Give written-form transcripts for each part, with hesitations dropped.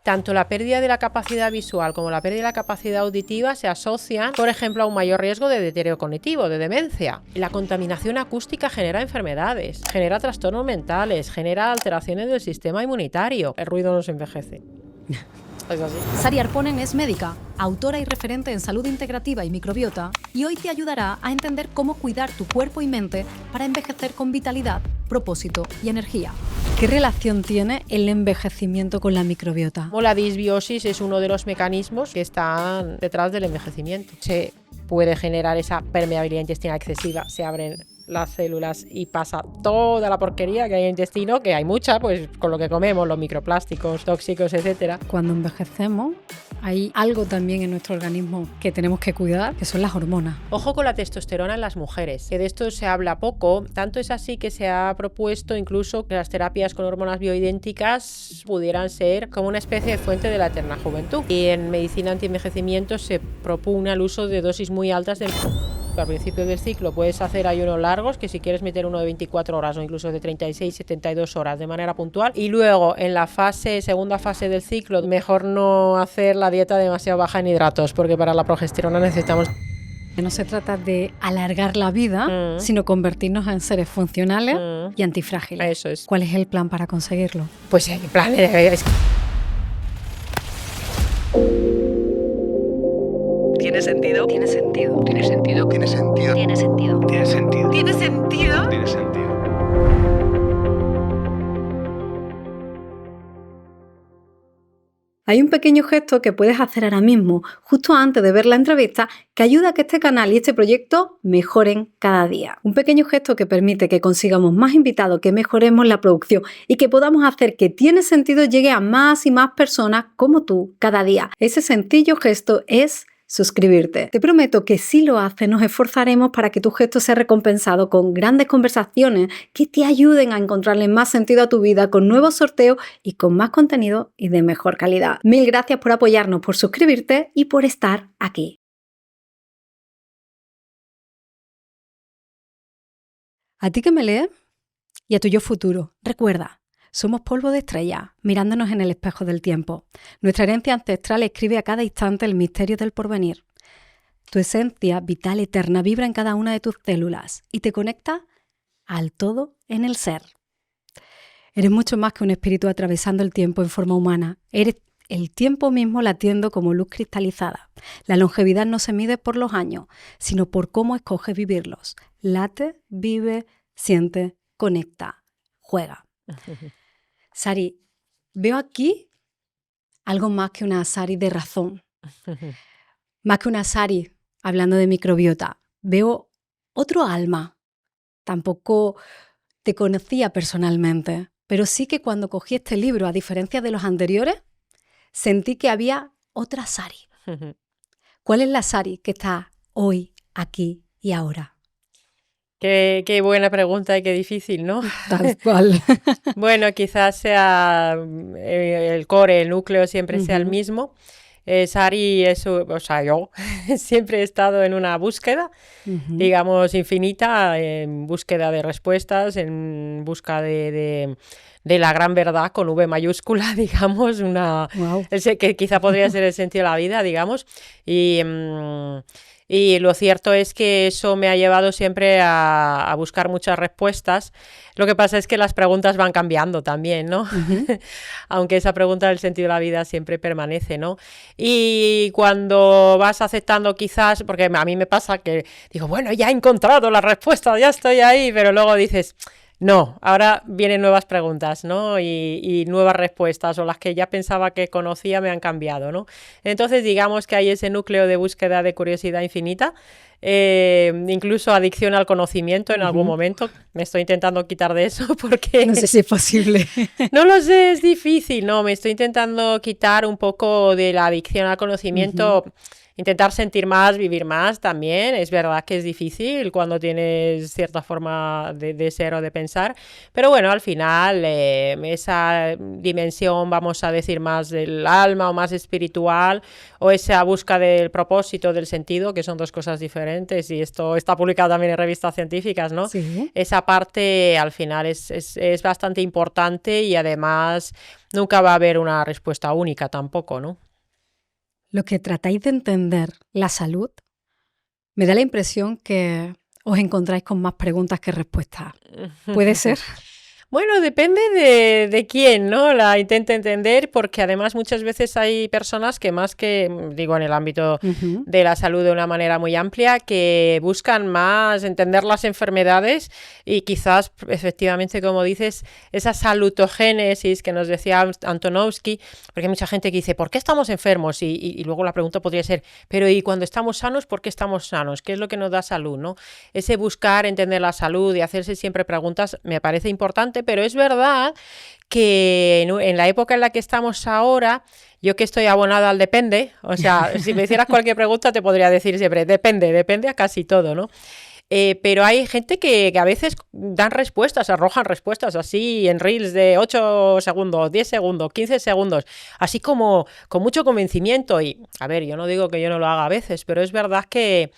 Tanto la pérdida de la capacidad visual como la pérdida de la capacidad auditiva se asocian, por ejemplo, a un mayor riesgo de deterioro cognitivo, de demencia. La contaminación acústica genera enfermedades, genera trastornos mentales, genera alteraciones del sistema inmunitario. El ruido nos envejece. Es así. Sari Arponen es médica, autora y referente en salud integrativa y microbiota, y hoy te ayudará a entender cómo cuidar tu cuerpo y mente para envejecer con vitalidad, propósito y energía. ¿Qué relación tiene el envejecimiento con la microbiota? La disbiosis es uno de los mecanismos que están detrás del envejecimiento. Se puede generar esa permeabilidad intestinal excesiva, se abren las células y pasa toda la porquería que hay en el intestino, que hay mucha, pues con lo que comemos, los microplásticos, tóxicos, etcétera. Cuando envejecemos, hay algo también en nuestro organismo que tenemos que cuidar, que son las hormonas. Ojo con la testosterona en las mujeres, que de esto se habla poco, tanto es así que se ha propuesto incluso que las terapias con hormonas bioidénticas pudieran ser como una especie de fuente de la eterna juventud. Y en medicina antienvejecimiento se propugna el uso de dosis muy altas de... Al principio del ciclo puedes hacer ayunos largos, que si quieres meter uno de 24 horas o incluso de 36, 72 horas de manera puntual, y luego en la segunda fase del ciclo, mejor no hacer la dieta demasiado baja en hidratos, porque para la progesterona necesitamos... No se trata de alargar la vida, sino convertirnos en seres funcionales y antifrágiles. Eso es. ¿Cuál es el plan para conseguirlo? Pues el plan es... ¿Tiene sentido? Tiene sentido. ¿Tiene sentido? Tiene sentido. Tiene sentido. Tiene sentido. ¿Tiene sentido? Tiene sentido. Hay un pequeño gesto que puedes hacer ahora mismo, justo antes de ver la entrevista, que ayuda a que este canal y este proyecto mejoren cada día. Un pequeño gesto que permite que consigamos más invitados, que mejoremos la producción y que podamos hacer que Tiene Sentido llegue a más y más personas como tú cada día. Ese sencillo gesto es suscribirte. Te prometo que si lo haces nos esforzaremos para que tu gesto sea recompensado con grandes conversaciones que te ayuden a encontrarle más sentido a tu vida, con nuevos sorteos y con más contenido y de mejor calidad. Mil gracias por apoyarnos, por suscribirte y por estar aquí. A ti que me lees y a tu yo futuro, recuerda, somos polvo de estrella, mirándonos en el espejo del tiempo. Nuestra herencia ancestral escribe a cada instante el misterio del porvenir. Tu esencia vital eterna vibra en cada una de tus células y te conecta al todo en el ser. Eres mucho más que un espíritu atravesando el tiempo en forma humana. Eres el tiempo mismo latiendo como luz cristalizada. La longevidad no se mide por los años, sino por cómo escoges vivirlos. Late, vive, siente, conecta, juega. Sari, veo aquí algo más que una Sari de razón, más que una Sari hablando de microbiota. Veo otro alma. Tampoco te conocía personalmente, pero sí que cuando cogí este libro, a diferencia de los anteriores, sentí que había otra Sari. ¿Cuál es la Sari que está hoy, aquí y ahora? Qué buena pregunta y qué difícil, ¿no? Tal cual. Bueno, quizás sea el core, el núcleo siempre sea el mismo. Sari yo siempre he estado en una búsqueda, digamos, infinita, en búsqueda de respuestas, en busca de la gran verdad con V mayúscula, digamos, que quizá podría ser el sentido de la vida, digamos, y lo cierto es que eso me ha llevado siempre a buscar muchas respuestas. Lo que pasa es que las preguntas van cambiando también, ¿no? Aunque esa pregunta del sentido de la vida siempre permanece, ¿no? Y cuando vas aceptando quizás, porque a mí me pasa que digo, bueno, ya he encontrado la respuesta, ya estoy ahí, pero luego dices... No, ahora vienen nuevas preguntas, ¿no? Y nuevas respuestas, o las que ya pensaba que conocía me han cambiado, ¿no? Entonces, digamos que hay ese núcleo de búsqueda de curiosidad infinita, incluso adicción al conocimiento en algún momento. Me estoy intentando quitar de eso porque... No sé si es posible. No lo sé, es difícil, ¿no? Me estoy intentando quitar un poco de la adicción al conocimiento... Intentar sentir más, vivir más también. Es verdad que es difícil cuando tienes cierta forma de ser o de pensar. Pero bueno, al final esa dimensión, vamos a decir, más del alma o más espiritual, o esa búsqueda del propósito, del sentido, que son dos cosas diferentes. diferentes y esto está publicado también en revistas científicas, ¿no? Sí. Esa parte al final es bastante importante y además nunca va a haber una respuesta única tampoco, ¿no? Lo que tratáis de entender la salud, me da la impresión que os encontráis con más preguntas que respuestas. ¿Puede ser? Bueno, depende de quién, ¿no? La intenta entender, porque además muchas veces hay personas que más que, digo, en el ámbito Ujú. de la salud de una manera muy amplia, que buscan más entender las enfermedades y quizás, efectivamente, como dices, esa salutogénesis que nos decía Antonovsky, porque hay mucha gente que dice, ¿por qué estamos enfermos? Y luego la pregunta podría ser, pero ¿y cuando estamos sanos, por qué estamos sanos? ¿Qué es lo que nos da salud, no? Ese buscar entender la salud y hacerse siempre preguntas me parece importante, pero es verdad que en la época en la que estamos ahora, yo que estoy abonada al depende, o sea, si me hicieras cualquier pregunta te podría decir siempre, depende a casi todo, ¿no? Pero hay gente que a veces dan respuestas, arrojan respuestas así en reels de 8 segundos, 10 segundos, 15 segundos, así como con mucho convencimiento. Y, a ver, yo no digo que yo no lo haga a veces, pero es verdad que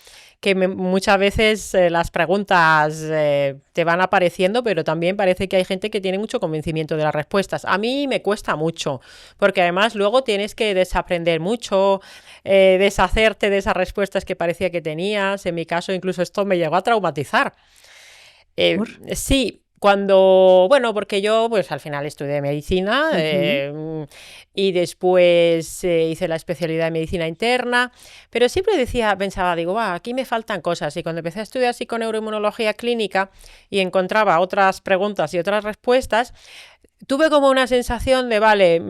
muchas veces las preguntas te van apareciendo, pero también parece que hay gente que tiene mucho convencimiento de las respuestas. A mí me cuesta mucho, porque además luego tienes que desaprender mucho, deshacerte de esas respuestas que parecía que tenías. En mi caso, incluso esto me llegó a traumatizar. Sí. Bueno, porque yo pues al final estudié medicina y después hice la especialidad en medicina interna, pero siempre pensaba, digo, aquí me faltan cosas. Y cuando empecé a estudiar psiconeuroinmunología clínica y encontraba otras preguntas y otras respuestas, tuve como una sensación de, vale,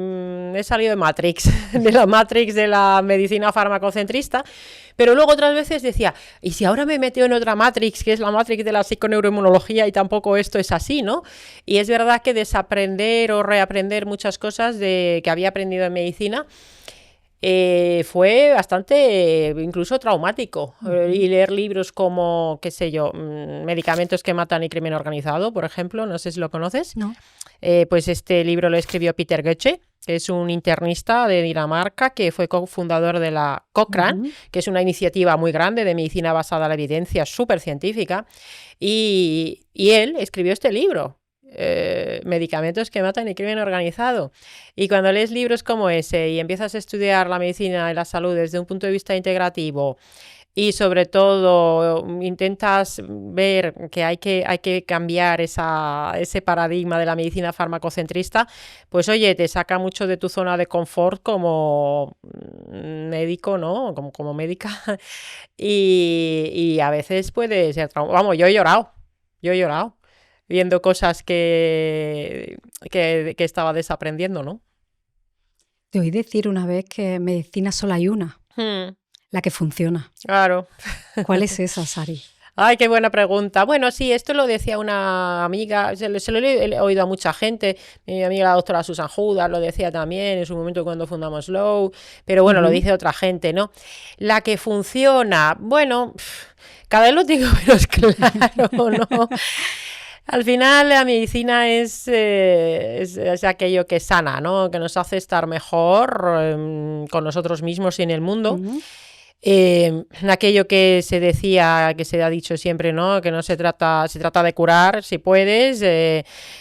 he salido de Matrix, de la Matrix de la medicina farmacocentrista, pero luego otras veces decía, ¿y si ahora me metió en otra Matrix, que es la Matrix de la psiconeuroinmunología y tampoco esto es así, ¿no? Y es verdad que desaprender o reaprender muchas cosas que había aprendido en medicina fue bastante incluso traumático. Y leer libros como, qué sé yo, Medicamentos que matan y crimen organizado, por ejemplo, no sé si lo conoces. No. Pues este libro lo escribió Peter Goethe, que es un internista de Dinamarca que fue cofundador de la Cochrane, que es una iniciativa muy grande de medicina basada en la evidencia, súper científica, y él escribió este libro. Medicamentos que matan y crimen organizado. Y cuando lees libros como ese y empiezas a estudiar la medicina y la salud desde un punto de vista integrativo y sobre todo intentas ver que hay que cambiar ese paradigma de la medicina farmacocentrista, pues oye, te saca mucho de tu zona de confort como médico, ¿no? Como médica y a veces puede ser Vamos, yo he llorado viendo cosas que estaba desaprendiendo, ¿no? Te oí decir una vez que medicina solo hay una, la que funciona. Claro. ¿Cuál es esa, Sari? Ay, qué buena pregunta. Bueno, sí, esto lo decía una amiga, se lo he oído a mucha gente. Mi amiga la doctora Susan Judas lo decía también en su momento cuando fundamos Slow, pero bueno, lo dice otra gente, ¿no? La que funciona, bueno, cada vez lo digo menos claro, ¿no? Al final la medicina es aquello que sana, ¿no? Que nos hace estar mejor con nosotros mismos y en el mundo. Aquello que se decía, que se ha dicho siempre, ¿no? Que no se trata de curar si puedes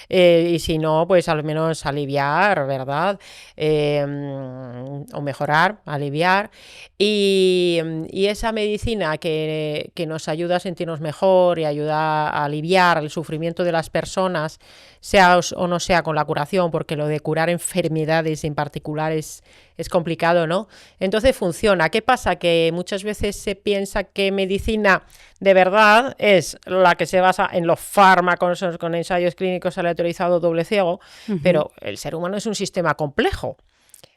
y si no, pues al menos aliviar, ¿verdad? O mejorar, aliviar. Y esa medicina que nos ayuda a sentirnos mejor y ayuda a aliviar el sufrimiento de las personas, sea o no sea con la curación, porque lo de curar enfermedades en particular es complicado, ¿no? Entonces funciona. ¿Qué pasa? Que muchas veces se piensa que medicina de verdad es la que se basa en los fármacos con ensayos clínicos aleatorizados doble ciego, pero el ser humano es un sistema complejo.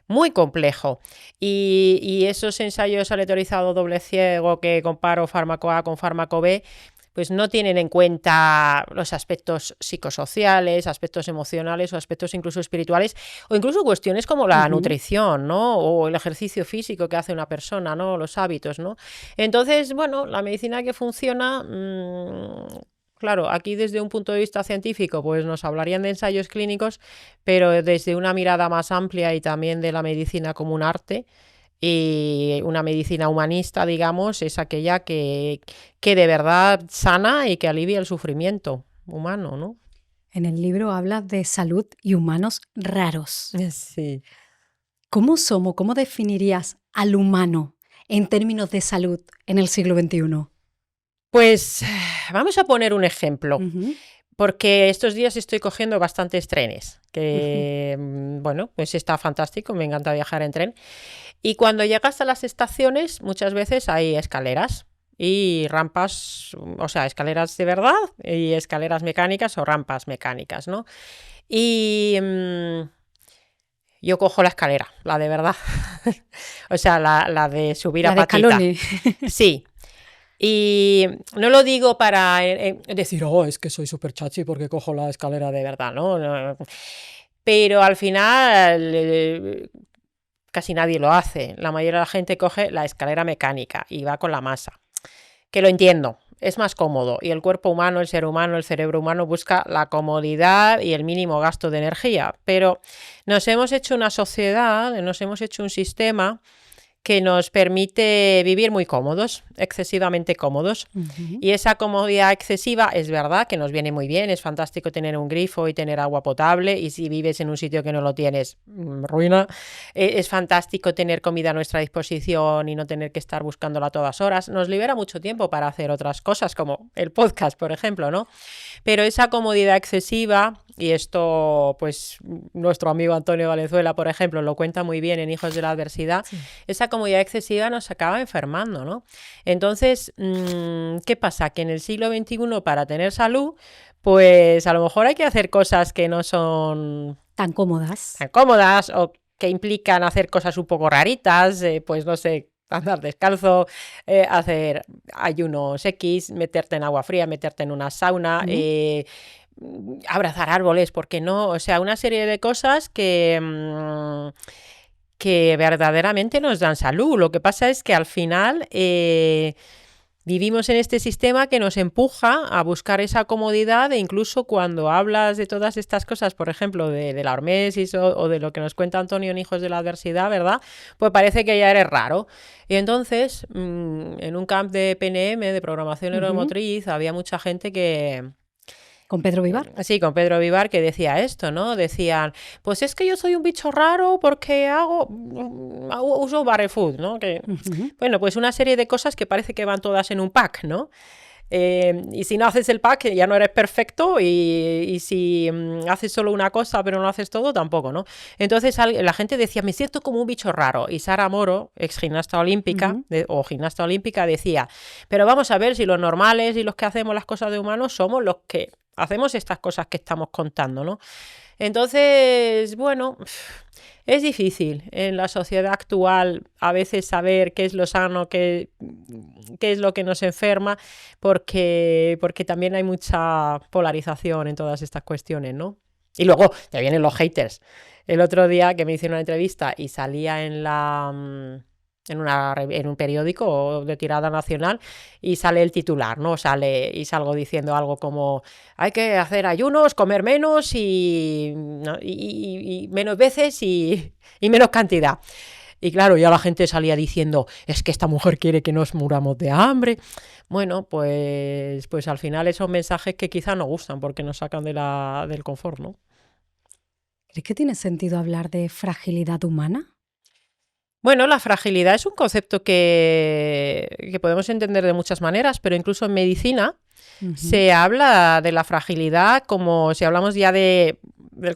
Muy complejo. Y esos ensayos aleatorizados doble ciego que comparo fármaco A con fármaco B, pues no tienen en cuenta los aspectos psicosociales, aspectos emocionales o aspectos incluso espirituales o incluso cuestiones como la nutrición, ¿no? O el ejercicio físico que hace una persona, ¿no? Los hábitos, ¿no? Entonces, bueno, la medicina que funciona, claro, aquí desde un punto de vista científico, pues nos hablarían de ensayos clínicos, pero desde una mirada más amplia y también de la medicina como un arte, Y una medicina humanista, digamos, es aquella que de verdad sana y que alivia el sufrimiento humano, ¿no? En el libro hablas de salud y humanos raros. Sí. ¿Cómo somos? ¿Cómo definirías al humano en términos de salud en el siglo XXI? Pues vamos a poner un ejemplo. Ujú. Porque estos días estoy cogiendo bastantes trenes, que bueno, pues está fantástico, me encanta viajar en tren. Y cuando llegas a las estaciones, muchas veces hay escaleras y rampas, o sea, escaleras de verdad y escaleras mecánicas o rampas mecánicas, ¿no? Y yo cojo la escalera, la de verdad. O sea, la de subir La a de patita. escalones. Sí. Y no lo digo para decir, oh, es que soy súper chachi porque cojo la escalera de verdad, ¿no? No. Pero al final casi nadie lo hace. La mayoría de la gente coge la escalera mecánica y va con la masa. Que lo entiendo, es más cómodo. Y el cuerpo humano, el ser humano, el cerebro humano busca la comodidad y el mínimo gasto de energía. Pero nos hemos hecho una sociedad, nos hemos hecho un sistema que nos permite vivir muy cómodos, excesivamente cómodos. Ujú. Y esa comodidad excesiva es verdad que nos viene muy bien, es fantástico tener un grifo y tener agua potable, y si vives en un sitio que no lo tienes, ruina. Es fantástico tener comida a nuestra disposición y no tener que estar buscándola a todas horas. Nos libera mucho tiempo para hacer otras cosas, como el podcast, por ejemplo, ¿no? Pero esa comodidad excesiva, y esto, pues, nuestro amigo Antonio Valenzuela, por ejemplo, lo cuenta muy bien en Hijos de la Adversidad, Sí. esa comodidad excesiva nos acaba enfermando, ¿no? Entonces, ¿qué pasa? Que en el siglo XXI, para tener salud, pues a lo mejor hay que hacer cosas que no son Tan cómodas. tan cómodas o que implican hacer cosas un poco raritas, pues no sé, andar descalzo, hacer ayunos X, meterte en agua fría, meterte en una sauna, abrazar árboles, ¿por qué no? O sea, una serie de cosas que verdaderamente nos dan salud. Lo que pasa es que al final vivimos en este sistema que nos empuja a buscar esa comodidad, e incluso cuando hablas de todas estas cosas, por ejemplo, de la hormesis o de lo que nos cuenta Antonio en Hijos de la Adversidad, ¿verdad? Pues parece que ya eres raro. Y entonces, en un camp de PNM, de programación neuromotriz, había mucha gente que... Con Pedro Vivar. Sí, con Pedro Vivar, que decía esto, ¿no? Decían, pues es que yo soy un bicho raro porque uso Barefoot, ¿no? Que, bueno, pues una serie de cosas que parece que van todas en un pack, ¿no? Y si no haces el pack ya no eres perfecto, y si haces solo una cosa pero no haces todo, tampoco, ¿no? Entonces la gente decía, me siento como un bicho raro. Y Sara Moro, ex gimnasta olímpica o gimnasta olímpica, decía, pero vamos a ver si los normales y los que hacemos las cosas de humanos somos los que hacemos estas cosas que estamos contando, ¿no? Entonces, bueno, es difícil en la sociedad actual a veces saber qué es lo sano, qué es lo que nos enferma, porque también hay mucha polarización en todas estas cuestiones, ¿no? Y luego te vienen los haters. El otro día que me hicieron una entrevista y salía en un periódico de tirada nacional y sale el titular, ¿no? Salgo diciendo algo como hay que hacer ayunos, comer menos y menos veces y menos cantidad. Y claro, ya la gente salía diciendo, es que esta mujer quiere que nos muramos de hambre. Bueno, pues al final esos mensajes que quizá no gustan porque nos sacan del confort, ¿no? ¿Crees que tiene sentido hablar de fragilidad humana? Bueno, la fragilidad es un concepto que podemos entender de muchas maneras, pero incluso en medicina se habla de la fragilidad como si hablamos ya del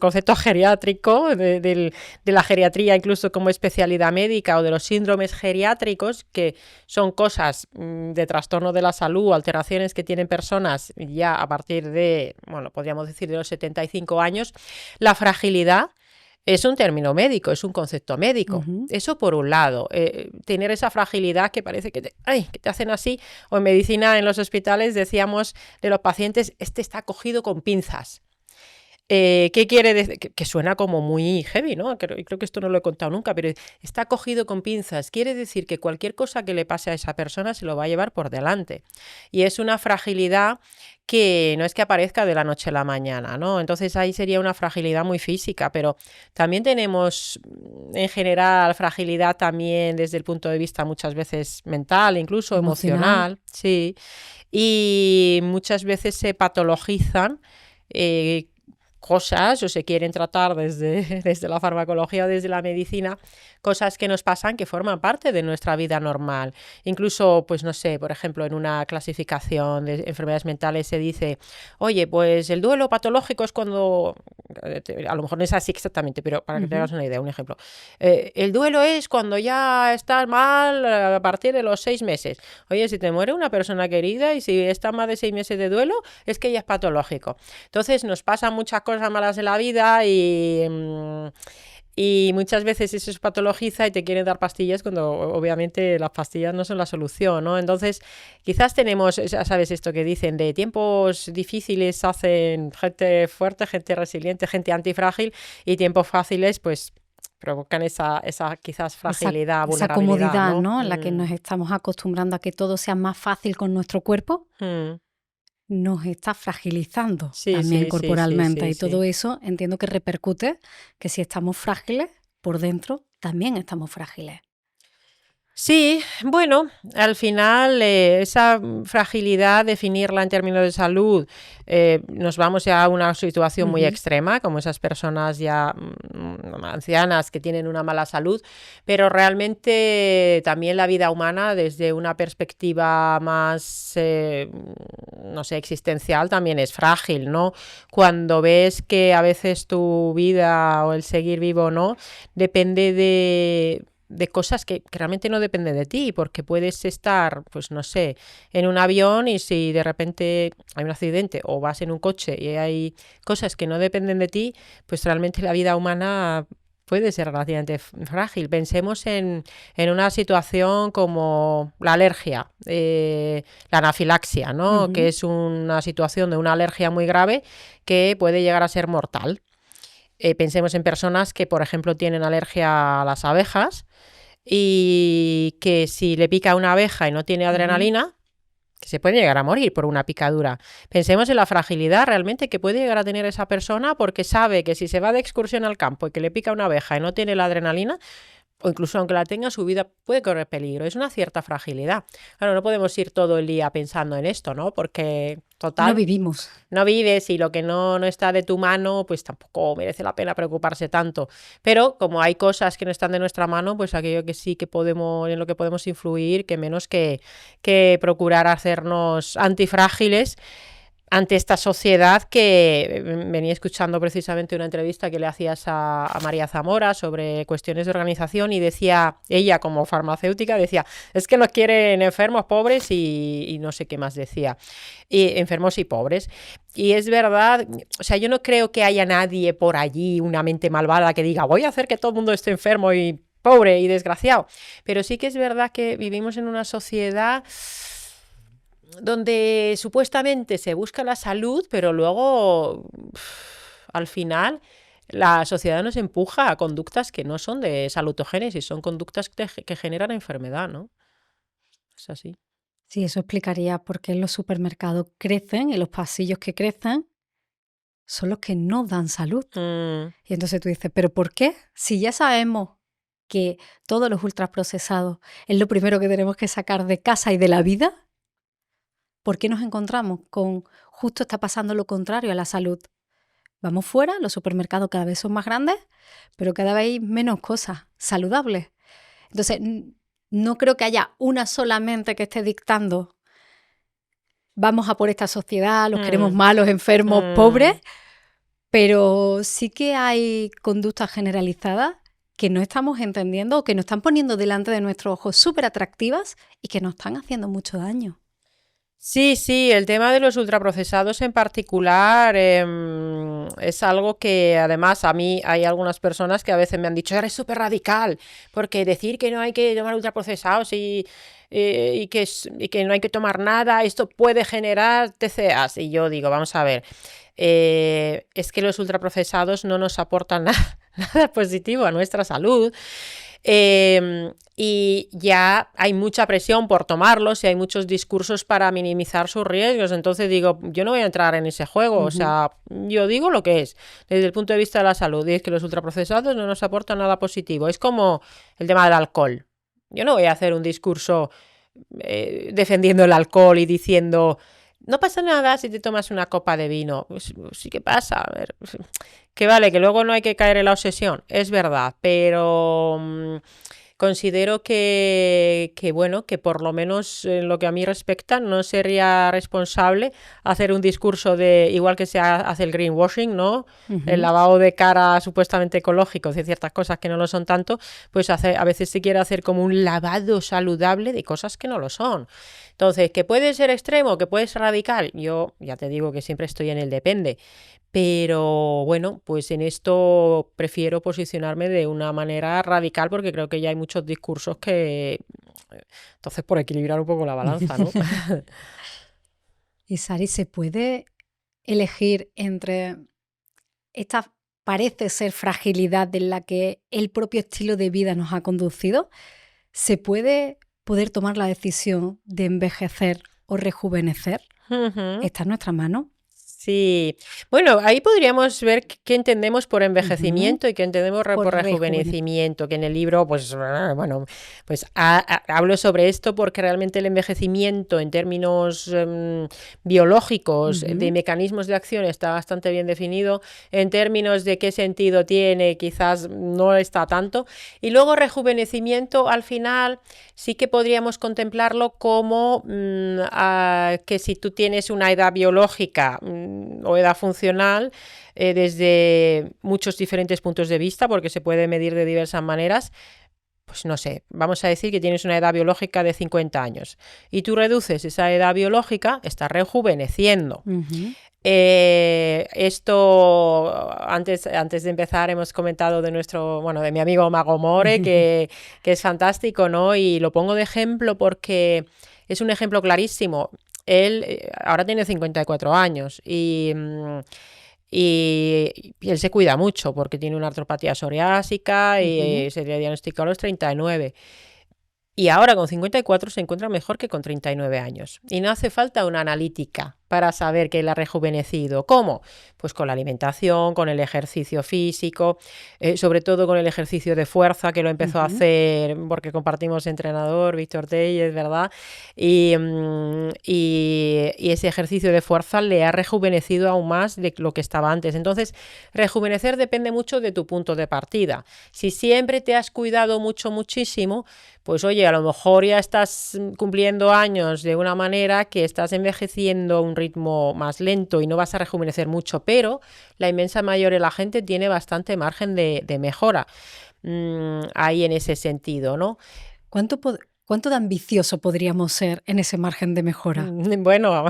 concepto geriátrico, de la geriatría incluso como especialidad médica, o de los síndromes geriátricos, que son cosas de trastorno de la salud, alteraciones que tienen personas ya a partir de, bueno, podríamos decir de los 75 años. La fragilidad es un término médico, es un concepto médico. Eso por un lado, tener esa fragilidad que parece que te hacen así, o en medicina en los hospitales decíamos de los pacientes, este está cogido con pinzas. ¿Qué quiere decir? Que suena como muy heavy, ¿no? Creo que esto no lo he contado nunca, pero está cogido con pinzas. Quiere decir que cualquier cosa que le pase a esa persona se lo va a llevar por delante. Y es una fragilidad que no es que aparezca de la noche a la mañana, ¿no? Entonces ahí sería una fragilidad muy física, pero también tenemos en general fragilidad también desde el punto de vista muchas veces mental, incluso emocional, sí. Y muchas veces se patologizan cosas o se quieren tratar desde la farmacología o desde la medicina, cosas que nos pasan que forman parte de nuestra vida normal. Incluso, pues no sé, por ejemplo, en una clasificación de enfermedades mentales se dice, oye, pues el duelo patológico es cuando, a lo mejor no es así exactamente, pero para que te hagas una idea, un ejemplo. El duelo es cuando ya estás mal a partir de los 6 meses. Oye, si te muere una persona querida y si está más de 6 meses de duelo, es que ya es patológico. Entonces nos pasan muchas cosas malas de la vida y muchas veces eso se patologiza y te quieren dar pastillas cuando obviamente las pastillas no son la solución, ¿no? Entonces quizás tenemos, ya sabes esto que dicen, de tiempos difíciles hacen gente fuerte, gente resiliente, gente antifrágil, y tiempos fáciles pues provocan esa quizás fragilidad, esa vulnerabilidad, comodidad, ¿no? En la que nos estamos acostumbrando a que todo sea más fácil con nuestro cuerpo. Nos está fragilizando también corporalmente, y todo eso entiendo que repercute que si estamos frágiles por dentro también estamos frágiles. Sí, bueno, al final esa fragilidad, definirla en términos de salud, nos vamos ya a una situación muy extrema, como esas personas ya ancianas que tienen una mala salud, pero realmente también la vida humana desde una perspectiva más, no sé, existencial también es frágil, ¿no? Cuando ves que a veces tu vida o el seguir vivo o no depende de cosas que realmente no dependen de ti, porque puedes estar, pues no sé, en un avión y si de repente hay un accidente o vas en un coche y hay cosas que no dependen de ti, pues realmente la vida humana puede ser relativamente frágil. Pensemos en una situación como la alergia, la anafilaxia, ¿no? Que es una situación de una alergia muy grave que puede llegar a ser mortal. Pensemos en personas que, por ejemplo, tienen alergia a las abejas y que si le pica una abeja y no tiene adrenalina, que se puede llegar a morir por una picadura. Pensemos en la fragilidad realmente que puede llegar a tener esa persona porque sabe que si se va de excursión al campo y que le pica una abeja y no tiene la adrenalina, o incluso aunque la tenga, su vida puede correr peligro. Es una cierta fragilidad. Claro, no podemos ir todo el día pensando en esto, ¿no? Porque, total, no vivimos. No vives y lo que no está de tu mano, pues tampoco merece la pena preocuparse tanto. Pero como hay cosas que no están de nuestra mano, pues aquello que sí que podemos, en lo que podemos influir, que menos que procurar hacernos antifrágiles ante esta sociedad que venía escuchando precisamente una entrevista que le hacías a María Zamora sobre cuestiones de organización y decía, ella como farmacéutica decía, es que nos quieren enfermos, pobres y no sé qué más decía, y enfermos y pobres. Y es verdad, o sea, yo no creo que haya nadie por allí, una mente malvada que diga, voy a hacer que todo el mundo esté enfermo y pobre y desgraciado, pero sí que es verdad que vivimos en una sociedad donde supuestamente se busca la salud, pero luego al final la sociedad nos empuja a conductas que no son de salutogénesis, son conductas que generan enfermedad, ¿no? Es así. Sí, eso explicaría por qué los supermercados crecen y los pasillos que crecen son los que no dan salud. Y entonces tú dices, ¿pero por qué? Si ya sabemos que todos los ultraprocesados es lo primero que tenemos que sacar de casa y de la vida, ¿por qué nos encontramos con justo está pasando lo contrario a la salud? Vamos fuera, los supermercados cada vez son más grandes, pero cada vez hay menos cosas saludables. Entonces, no creo que haya una sola mente que esté dictando vamos a por esta sociedad, los queremos malos, enfermos, pobres, pero sí que hay conductas generalizadas que no estamos entendiendo o que nos están poniendo delante de nuestros ojos súper atractivas y que nos están haciendo mucho daño. Sí, el tema de los ultraprocesados en particular es algo que además a mí hay algunas personas que a veces me han dicho, eres súper radical, porque decir que no hay que tomar ultraprocesados y que no hay que tomar nada, esto puede generar TCAs. Y yo digo, vamos a ver, es que los ultraprocesados no nos aportan nada positivo a nuestra salud. Y ya hay mucha presión por tomarlos y hay muchos discursos para minimizar sus riesgos. Entonces digo, yo no voy a entrar en ese juego. O sea, yo digo lo que es desde el punto de vista de la salud, y es que los ultraprocesados no nos aportan nada positivo. Es como el tema del alcohol. Yo no voy a hacer un discurso defendiendo el alcohol y diciendo, no pasa nada si te tomas una copa de vino. Pues, sí que pasa, a ver, que vale, que luego no hay que caer en la obsesión, es verdad, pero considero que bueno, que por lo menos en lo que a mí respecta, no sería responsable hacer un discurso de, igual que se hace el greenwashing, ¿no? El lavado de cara supuestamente ecológico de ciertas cosas que no lo son tanto, pues a veces se quiere hacer como un lavado saludable de cosas que no lo son. Entonces, que puede ser extremo, que puede ser radical, yo ya te digo que siempre estoy en el depende. Pero bueno, pues en esto prefiero posicionarme de una manera radical porque creo que ya hay muchos discursos que... Entonces, por equilibrar un poco la balanza, ¿no? Y Sari, ¿se puede elegir entre esta parece ser fragilidad en la que el propio estilo de vida nos ha conducido? ¿Se puede poder tomar la decisión de envejecer o rejuvenecer? ¿Está en nuestra mano? Sí, bueno, ahí podríamos ver qué entendemos por envejecimiento y qué entendemos por rejuvenecimiento, que en el libro, pues bueno, pues hablo sobre esto porque realmente el envejecimiento en términos biológicos, de mecanismos de acción, está bastante bien definido. En términos de qué sentido tiene, quizás no está tanto. Y luego rejuvenecimiento, al final, sí que podríamos contemplarlo como que si tú tienes una edad biológica o edad funcional, desde muchos diferentes puntos de vista, porque se puede medir de diversas maneras, pues no sé, vamos a decir que tienes una edad biológica de 50 años y tú reduces esa edad biológica, estás rejuveneciendo. Esto, antes de empezar, hemos comentado de de mi amigo Mago More, que es fantástico, ¿no? Y lo pongo de ejemplo porque es un ejemplo clarísimo. Él ahora tiene 54 años y él se cuida mucho porque tiene una artropatía psoriásica y se le diagnosticó a los 39. Y ahora con 54 se encuentra mejor que con 39 años. Y no hace falta una analítica para saber que él ha rejuvenecido. ¿Cómo? Pues con la alimentación, con el ejercicio físico, sobre todo con el ejercicio de fuerza, que lo empezó a hacer porque compartimos entrenador, Víctor Tellez, ¿verdad? Y ese ejercicio de fuerza le ha rejuvenecido aún más de lo que estaba antes. Entonces, rejuvenecer depende mucho de tu punto de partida. Si siempre te has cuidado muchísimo, pues oye, a lo mejor ya estás cumpliendo años de una manera que estás envejeciendo a un ritmo más lento y no vas a rejuvenecer mucho, pero la inmensa mayoría de la gente tiene bastante margen de mejora ahí en ese sentido, ¿no? ¿Cuánto de ambicioso podríamos ser en ese margen de mejora? Bueno,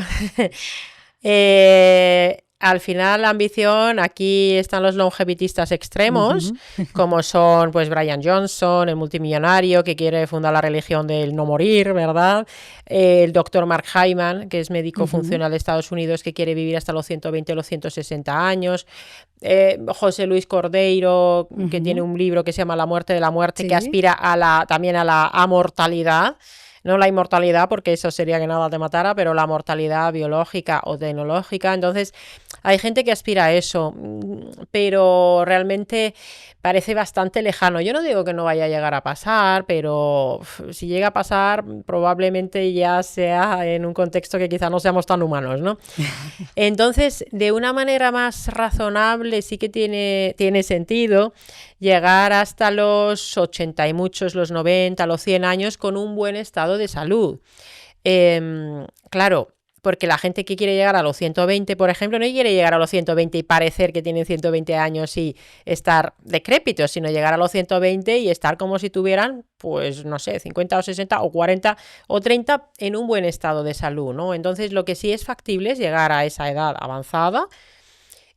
al final la ambición, aquí están los longevitistas extremos, como son pues Brian Johnson, el multimillonario que quiere fundar la religión del no morir, ¿verdad? El doctor Mark Hyman, que es médico funcional de Estados Unidos, que quiere vivir hasta los 120 o los 160 años. José Luis Cordeiro, que tiene un libro que se llama La muerte de la muerte, ¿sí? Que aspira también a la amortalidad. No la inmortalidad, porque eso sería que nada te matara, pero la mortalidad biológica o tecnológica. Entonces, hay gente que aspira a eso, pero realmente parece bastante lejano. Yo no digo que no vaya a llegar a pasar, pero si llega a pasar, probablemente ya sea en un contexto que quizá no seamos tan humanos, ¿no? Entonces, de una manera más razonable, sí que tiene sentido llegar hasta los 80 y muchos, los 90, los 100 años con un buen estado de salud. Claro, porque la gente que quiere llegar a los 120, por ejemplo, no quiere llegar a los 120 y parecer que tienen 120 años y estar decrépitos, sino llegar a los 120 y estar como si tuvieran, pues no sé, 50 o 60 o 40 o 30 en un buen estado de salud, ¿no? Entonces, lo que sí es factible es llegar a esa edad avanzada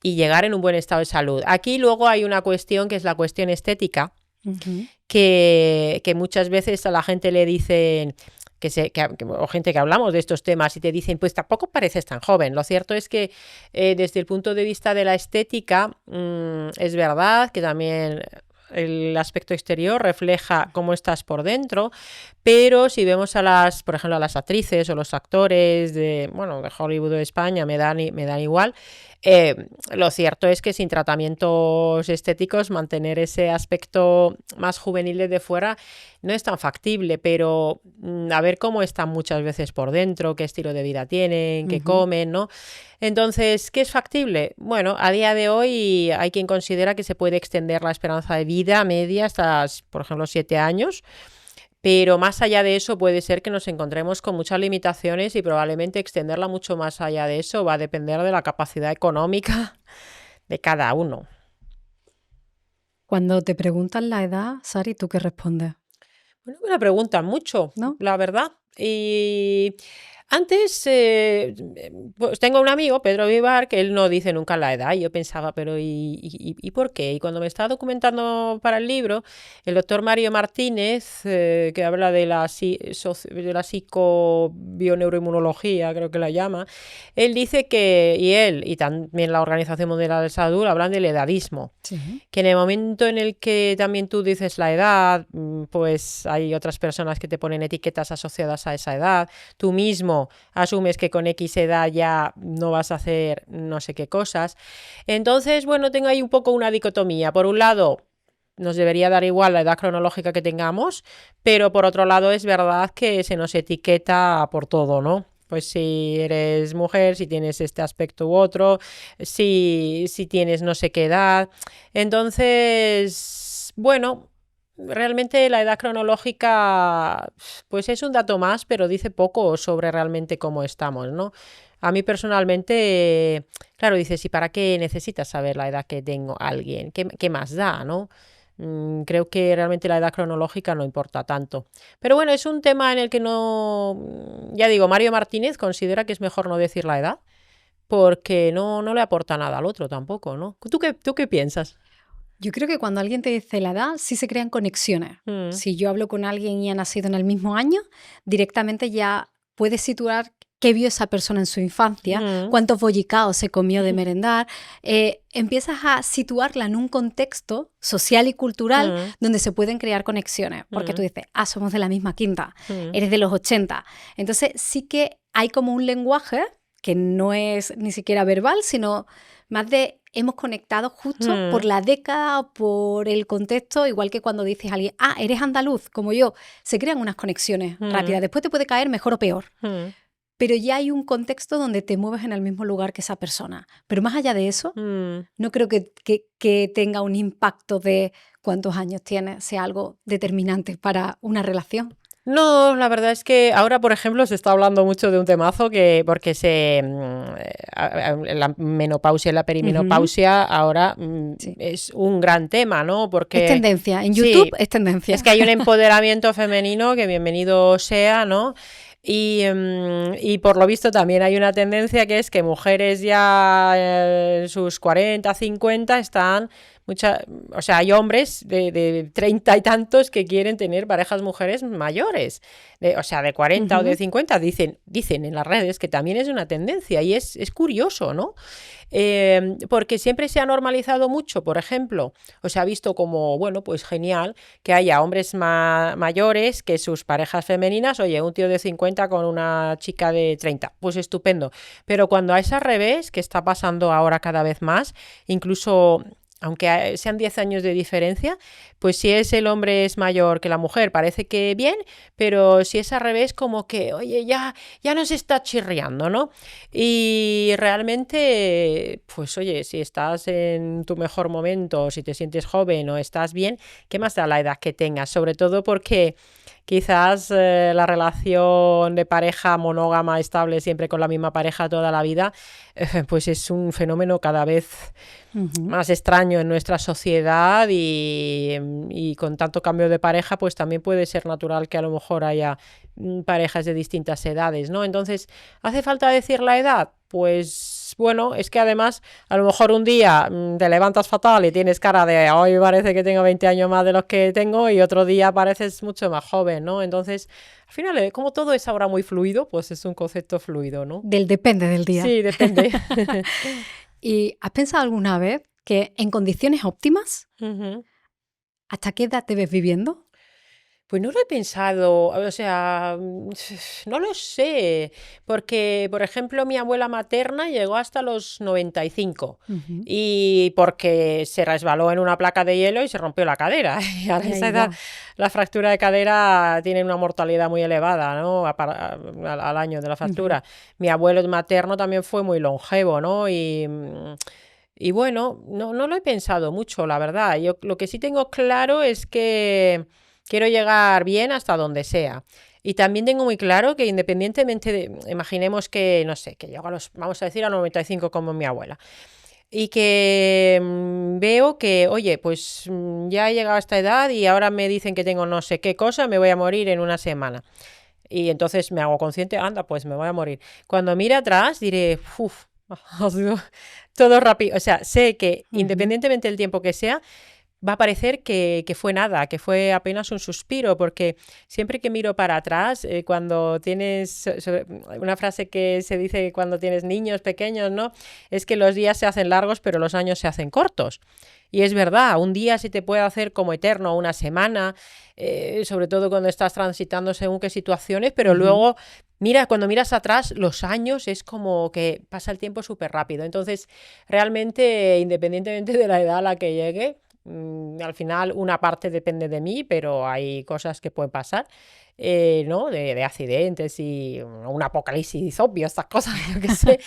y llegar en un buen estado de salud. Aquí luego hay una cuestión que es la cuestión estética, que muchas veces a la gente le dicen, o gente que hablamos de estos temas y te dicen, pues tampoco pareces tan joven. Lo cierto es que desde el punto de vista de la estética, es verdad que también el aspecto exterior refleja cómo estás por dentro, pero si vemos por ejemplo, a las actrices o los actores de Hollywood o de España, me dan igual. Lo cierto es que sin tratamientos estéticos mantener ese aspecto más juvenil desde fuera no es tan factible, pero a ver cómo están muchas veces por dentro, qué estilo de vida tienen, qué comen, ¿no? Entonces, ¿qué es factible? Bueno, a día de hoy hay quien considera que se puede extender la esperanza de vida media hasta, por ejemplo, 7 años. Pero más allá de eso puede ser que nos encontremos con muchas limitaciones y probablemente extenderla mucho más allá de eso va a depender de la capacidad económica de cada uno. Cuando te preguntan la edad, Sari, ¿tú qué respondes? Bueno, me la preguntan mucho, ¿No? la verdad. Y antes, pues tengo un amigo, Pedro Vivar, que él no dice nunca la edad. Y yo pensaba, pero ¿y por qué? Y cuando me estaba documentando para el libro, el doctor Mario Martínez, que habla de la psicobioneuroinmunología, creo que la llama, él dice que, y también la Organización Mundial de la Salud, hablan del edadismo. Sí. Que en el momento en el que también tú dices la edad, pues hay otras personas que te ponen etiquetas asociadas a esa edad. Tú mismo asumes que con X edad ya no vas a hacer no sé qué cosas. Entonces, bueno, tengo ahí un poco una dicotomía. Por un lado, nos debería dar igual la edad cronológica que tengamos, pero por otro lado es verdad que se nos etiqueta por todo, ¿no? Pues si eres mujer, si tienes este aspecto u otro, si tienes no sé qué edad. Entonces, bueno, realmente la edad cronológica pues es un dato más, pero dice poco sobre realmente cómo estamos, ¿no? A mí personalmente, claro, dices, ¿y para qué necesitas saber la edad que tengo alguien? ¿Qué más da, no? Creo que realmente la edad cronológica no importa tanto. Pero bueno, es un tema en el que ya digo, Mario Martínez considera que es mejor no decir la edad porque no le aporta nada al otro tampoco, ¿no? ¿Tú qué piensas? Yo creo que cuando alguien te dice la edad, sí se crean conexiones. Si yo hablo con alguien y ha nacido en el mismo año, directamente ya puedes situar qué vio esa persona en su infancia, cuántos bollicaos se comió de merendar. Empiezas a situarla en un contexto social y cultural donde se pueden crear conexiones. Porque tú dices, somos de la misma quinta, eres de los 80. Entonces sí que hay como un lenguaje que no es ni siquiera verbal, sino más de hemos conectado justo por la década o por el contexto, igual que cuando dices a alguien, eres andaluz, como yo, se crean unas conexiones rápidas. Después te puede caer mejor o peor. Pero ya hay un contexto donde te mueves en el mismo lugar que esa persona. Pero más allá de eso, no creo que tenga un impacto de cuántos años tienes, sea algo determinante para una relación. No, la verdad es que ahora, por ejemplo, se está hablando mucho de un temazo porque la menopausia y la perimenopausia ahora es un gran tema, ¿no? Porque es tendencia, en YouTube es tendencia. Es que hay un empoderamiento femenino que bienvenido sea, ¿no? Y por lo visto también hay una tendencia que es que mujeres ya en sus 40, 50 están... o sea, hay hombres de 30 y tantos que quieren tener parejas mujeres mayores, o sea, de 40 o de 50, dicen en las redes que también es una tendencia y es curioso, ¿no? Porque siempre se ha normalizado mucho, por ejemplo, o se ha visto como, bueno, pues genial que haya hombres mayores que sus parejas femeninas, oye, un tío de 50 con una chica de 30, pues estupendo, pero cuando es al revés, que está pasando ahora cada vez más, incluso... aunque sean 10 años de diferencia, pues si el hombre es mayor que la mujer, parece que bien, pero si es al revés, como que, oye, ya nos está chirriando, ¿no? Y realmente, pues oye, si estás en tu mejor momento, si te sientes joven o estás bien, ¿qué más da la edad que tengas? Sobre todo porque quizás la relación de pareja monógama estable siempre con la misma pareja toda la vida, pues es un fenómeno cada vez más extraño en nuestra sociedad y con tanto cambio de pareja, pues también puede ser natural que a lo mejor haya parejas de distintas edades, ¿no? Entonces, ¿hace falta decir la edad? Pues bueno, es que además a lo mejor un día te levantas fatal y tienes cara de hoy parece que tengo 20 años más de los que tengo y otro día pareces mucho más joven, ¿no? Entonces, al final, como todo es ahora muy fluido, pues es un concepto fluido, ¿no? Depende del día. Sí, depende. ¿Y has pensado alguna vez que en condiciones óptimas, hasta qué edad te ves viviendo? Pues no lo he pensado, o sea, no lo sé, porque, por ejemplo, mi abuela materna llegó hasta los 95 y porque se resbaló en una placa de hielo y se rompió la cadera. Y a esa edad la fractura de cadera tiene una mortalidad muy elevada, ¿no? Al año de la fractura. Mi abuelo materno también fue muy longevo, ¿no? Y bueno, no lo he pensado mucho, la verdad. Yo lo que sí tengo claro es que quiero llegar bien hasta donde sea. Y también tengo muy claro que independientemente de, imaginemos que, no sé, que llego vamos a decir, a 95 como mi abuela. Y que veo que, oye, pues ya he llegado a esta edad y ahora me dicen que tengo no sé qué cosa, me voy a morir en una semana. Y entonces me hago consciente, anda, pues me voy a morir. Cuando mire atrás diré, uff, todo rápido. O sea, sé que independientemente del tiempo que sea, va a parecer que fue nada, que fue apenas un suspiro, porque siempre que miro para atrás, cuando tienes, una frase que se dice cuando tienes niños pequeños, ¿no? Es que los días se hacen largos, pero los años se hacen cortos. Y es verdad, un día se te puede hacer como eterno, una semana, sobre todo cuando estás transitando según qué situaciones, pero luego, mira, cuando miras atrás, los años es como que pasa el tiempo súper rápido. Entonces, realmente, independientemente de la edad a la que llegue, al final una parte depende de mí, pero hay cosas que pueden pasar, ¿no? De accidentes y un apocalipsis obvio, estas cosas, yo qué sé.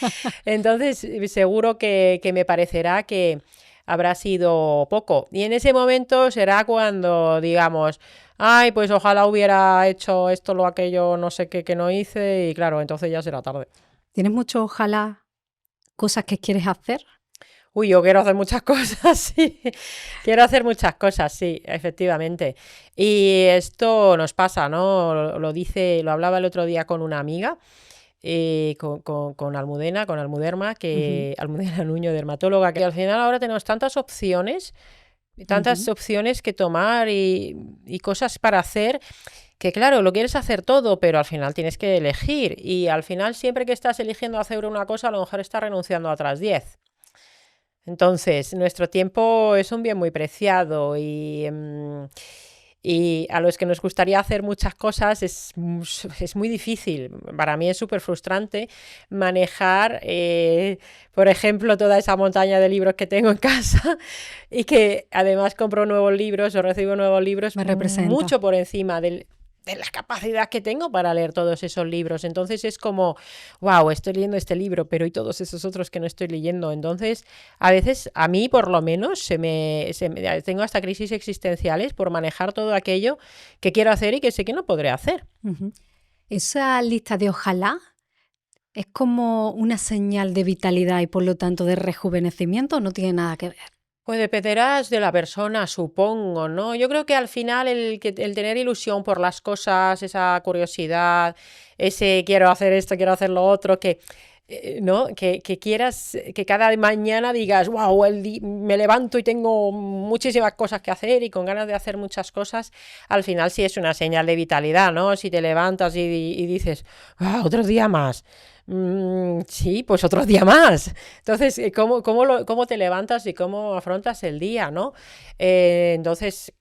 Entonces, seguro que me parecerá que habrá sido poco. Y en ese momento será cuando digamos, ay, pues ojalá hubiera hecho esto, lo aquello, no sé qué, que no hice, y claro, entonces ya será tarde. ¿Tienes mucho, ojalá, cosas que quieres hacer? Uy, yo quiero hacer muchas cosas, sí. Quiero hacer muchas cosas, sí, efectivamente. Y esto nos pasa, ¿no? Lo hablaba el otro día con una amiga, con Almudena, con Almuderma, Almudena Nuño, dermatóloga, que al final ahora tenemos tantas opciones que tomar y cosas para hacer, que claro, lo quieres hacer todo, pero al final tienes que elegir. Y al final, siempre que estás eligiendo hacer una cosa, a lo mejor estás renunciando a otras 10. Entonces, nuestro tiempo es un bien muy preciado y a los que nos gustaría hacer muchas cosas es muy difícil. Para mí es súper frustrante manejar, por ejemplo, toda esa montaña de libros que tengo en casa y que además compro nuevos libros o recibo nuevos libros mucho por encima de la capacidad que tengo para leer todos esos libros. Entonces es como, wow, estoy leyendo este libro, pero ¿y todos esos otros que no estoy leyendo? Entonces, a veces, a mí por lo menos, tengo hasta crisis existenciales por manejar todo aquello que quiero hacer y que sé que no podré hacer. Esa lista de ojalá es como una señal de vitalidad y por lo tanto de rejuvenecimiento, ¿o no tiene nada que ver? Pues dependerás de la persona, supongo, ¿no? Yo creo que al final el tener ilusión por las cosas, esa curiosidad, ese quiero hacer esto, quiero hacer lo otro, ¿no? Que quieras, que cada mañana digas, wow, me levanto y tengo muchísimas cosas que hacer y con ganas de hacer muchas cosas, al final sí es una señal de vitalidad, ¿no? Si te levantas y dices, otro día más. Sí, pues otro día más. Entonces, ¿cómo te levantas y cómo afrontas el día, ¿no? Entonces,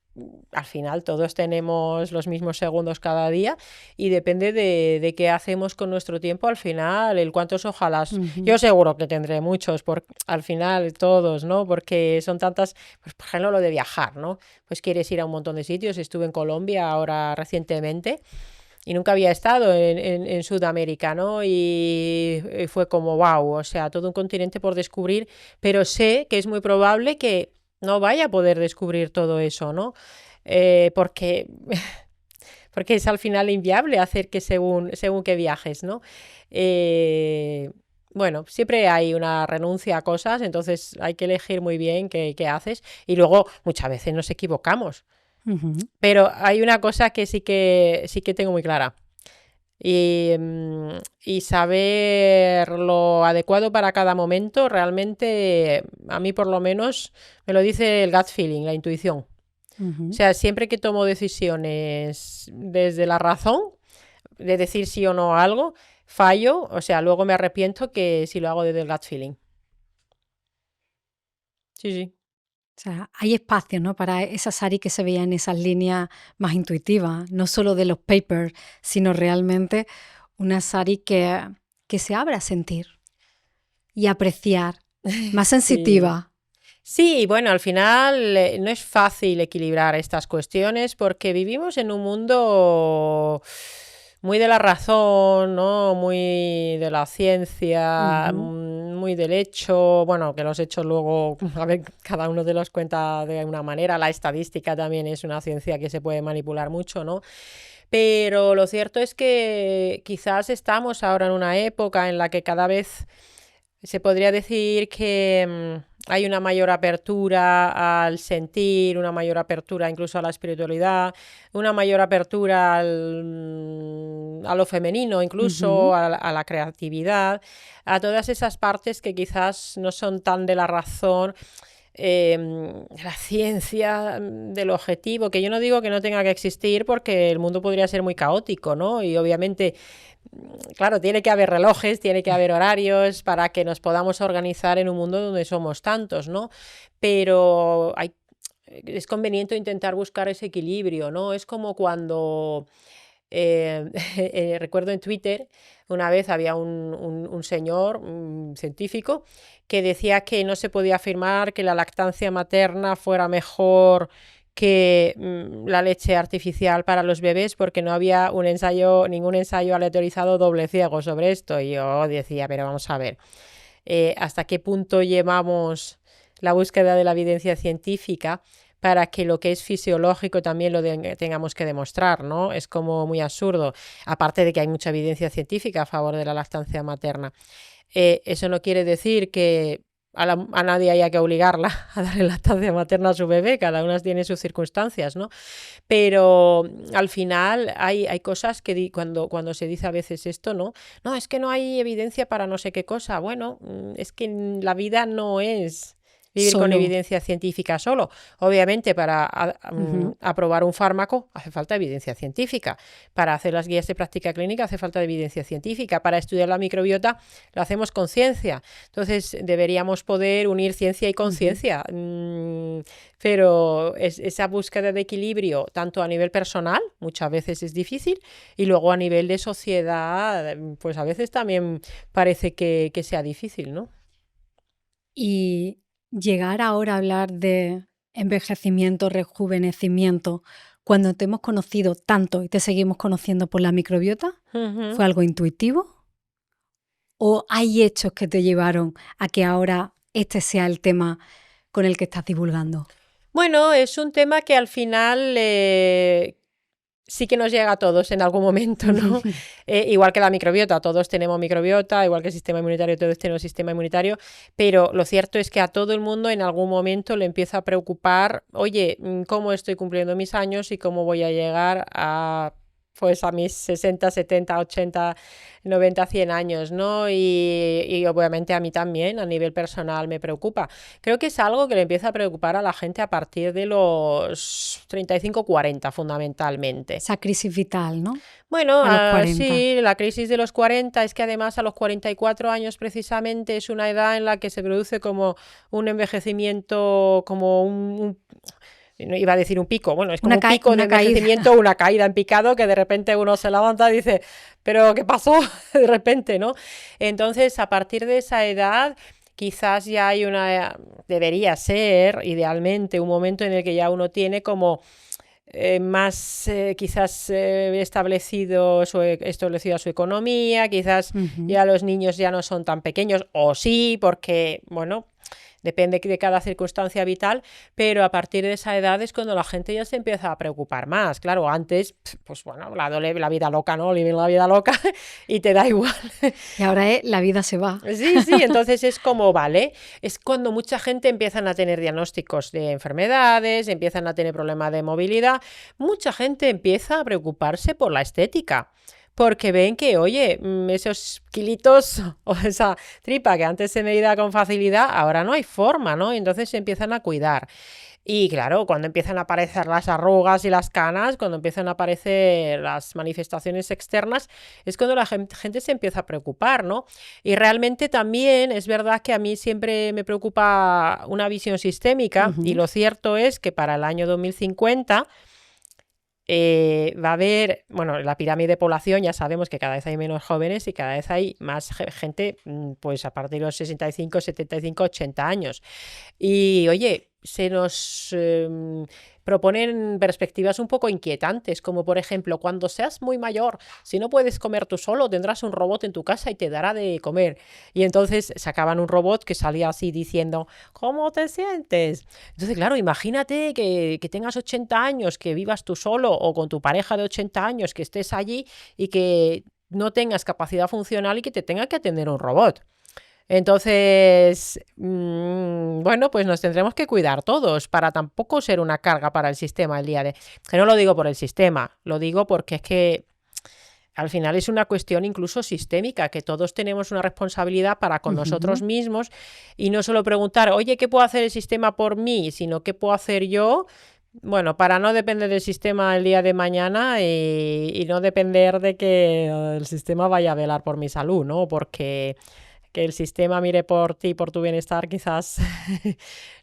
al final todos tenemos los mismos segundos cada día y depende de qué hacemos con nuestro tiempo, al final, el cuántos ojalás. Yo seguro que tendré muchos, al final todos, ¿no? Porque son tantas, pues por ejemplo lo de viajar, ¿no? Pues quieres ir a un montón de sitios. Estuve en Colombia ahora recientemente y nunca había estado en Sudamérica, ¿no? Y fue como, wow, o sea, todo un continente por descubrir, pero sé que es muy probable que no vaya a poder descubrir todo eso, ¿no? Porque porque es al final inviable hacer que según que viajes, ¿no? Bueno, siempre hay una renuncia a cosas, entonces hay que elegir muy bien qué haces y luego muchas veces nos equivocamos. Ujú. Pero hay una cosa que sí que tengo muy clara y saber lo adecuado para cada momento realmente, a mí por lo menos, me lo dice el gut feeling, la intuición. Ujú. O sea, siempre que tomo decisiones desde la razón, de decir sí o no a algo, fallo, o sea, luego me arrepiento que si lo hago desde el gut feeling. Sí, sí. O sea, hay espacio, ¿no? Para esa Sari que se veía en esas líneas más intuitivas, no solo de los papers, sino realmente una Sari que se abre a sentir y apreciar, más Sí. sensitiva. Sí, bueno, al final no es fácil equilibrar estas cuestiones porque vivimos en un mundo muy de la razón, ¿no? Muy de la ciencia, Ujú. muy del hecho, bueno, que los hechos luego, a ver, cada uno de los cuenta de una manera, la estadística también es una ciencia que se puede manipular mucho, ¿no? Pero lo cierto es que quizás estamos ahora en una época en la que cada vez se podría decir que hay una mayor apertura al sentir, una mayor apertura incluso a la espiritualidad, una mayor apertura a lo femenino, incluso Ujú. a la creatividad, a todas esas partes que quizás no son tan de la razón, la ciencia, del objetivo, que yo no digo que no tenga que existir porque el mundo podría ser muy caótico, ¿no? Y obviamente, claro, tiene que haber relojes, tiene que haber horarios para que nos podamos organizar en un mundo donde somos tantos, ¿no? Pero es conveniente intentar buscar ese equilibrio, ¿no? Es como cuando recuerdo en Twitter, una vez había un señor, un científico, que decía que no se podía afirmar que la lactancia materna fuera mejor que la leche artificial para los bebés porque no había ningún ensayo aleatorizado doble ciego sobre esto. Y yo decía, pero vamos a ver, ¿hasta qué punto llevamos la búsqueda de la evidencia científica para que lo que es fisiológico también tengamos que demostrar, ¿no? Es como muy absurdo, aparte de que hay mucha evidencia científica a favor de la lactancia materna. Eso no quiere decir que a nadie haya que obligarla a darle lactancia materna a su bebé, cada una tiene sus circunstancias, ¿no? Pero al final hay cosas que cuando se dice a veces esto, ¿no? No, es que no hay evidencia para no sé qué cosa. Bueno, es que la vida no es vivir con Solo. evidencia científica solo. Obviamente, para Ujú. aprobar un fármaco hace falta evidencia científica. Para hacer las guías de práctica clínica hace falta evidencia científica. Para estudiar la microbiota lo hacemos con ciencia. Entonces, deberíamos poder unir ciencia y Ujú. conciencia. Pero esa búsqueda de equilibrio, tanto a nivel personal, muchas veces es difícil, y luego a nivel de sociedad, pues a veces también parece que sea difícil, ¿no? Y llegar ahora a hablar de envejecimiento, rejuvenecimiento, cuando te hemos conocido tanto y te seguimos conociendo por la microbiota, Ujú. ¿fue algo intuitivo? ¿O hay hechos que te llevaron a que ahora este sea el tema con el que estás divulgando? Bueno, es un tema que al final sí que nos llega a todos en algún momento, ¿no? Igual que la microbiota, todos tenemos microbiota, igual que el sistema inmunitario, todos tenemos sistema inmunitario, pero lo cierto es que a todo el mundo en algún momento le empieza a preocupar, oye, ¿cómo estoy cumpliendo mis años y cómo voy a llegar pues a mis 60, 70, 80, 90, 100 años, ¿no? Y obviamente a mí también, a nivel personal, me preocupa. Creo que es algo que le empieza a preocupar a la gente a partir de los 35, 40, fundamentalmente. Esa crisis vital, ¿no? Bueno, A los 40. sí, la crisis de los 40 es que además a los 44 años precisamente es una edad en la que se produce como un envejecimiento, como no iba a decir un pico, bueno, es como un pico de Una caída. envejecimiento, una caída en picado que de repente uno se levanta y dice, pero ¿qué pasó? De repente, ¿no? Entonces, a partir de esa edad, quizás ya debería ser idealmente un momento en el que ya uno tiene como más quizás establecida su economía, quizás Ujú. ya los niños ya no son tan pequeños, o sí, porque, bueno, depende de cada circunstancia vital, pero a partir de esa edad es cuando la gente ya se empieza a preocupar más. Claro, antes, pues bueno, la vida loca, ¿no? Vive la vida loca y te da igual. Y ahora la vida se va. Sí, entonces es como, vale, es cuando mucha gente empiezan a tener diagnósticos de enfermedades, empiezan a tener problemas de movilidad, mucha gente empieza a preocuparse por la estética. Porque ven que, oye, esos kilitos o esa tripa que antes se medía con facilidad, ahora no hay forma, ¿no? Entonces se empiezan a cuidar. Y claro, cuando empiezan a aparecer las arrugas y las canas, cuando empiezan a aparecer las manifestaciones externas, es cuando la gente se empieza a preocupar, ¿no? Y realmente también es verdad que a mí siempre me preocupa una visión sistémica, y lo cierto es que para el año 2050... va a haber, bueno, la pirámide de población, ya sabemos que cada vez hay menos jóvenes y cada vez hay más gente, pues a partir de los 65, 75, 80 años. Y oye, se nos proponen perspectivas un poco inquietantes, como por ejemplo, cuando seas muy mayor, si no puedes comer tú solo, tendrás un robot en tu casa y te dará de comer. Y entonces sacaban un robot que salía así diciendo, ¿cómo te sientes? Entonces, claro, imagínate que tengas 80 años, que vivas tú solo o con tu pareja de 80 años, que estés allí y que no tengas capacidad funcional y que te tenga que atender un robot. Entonces, bueno, pues nos tendremos que cuidar todos para tampoco ser una carga para el sistema el día de... Que no lo digo por el sistema, lo digo porque es que al final es una cuestión incluso sistémica, que todos tenemos una responsabilidad para con nosotros mismos y no solo preguntar, oye, ¿qué puedo hacer el sistema por mí? Sino, ¿qué puedo hacer yo? Bueno, para no depender del sistema el día de mañana y no depender de que el sistema vaya a velar por mi salud, ¿no? Porque... que el sistema mire por ti, por tu bienestar, quizás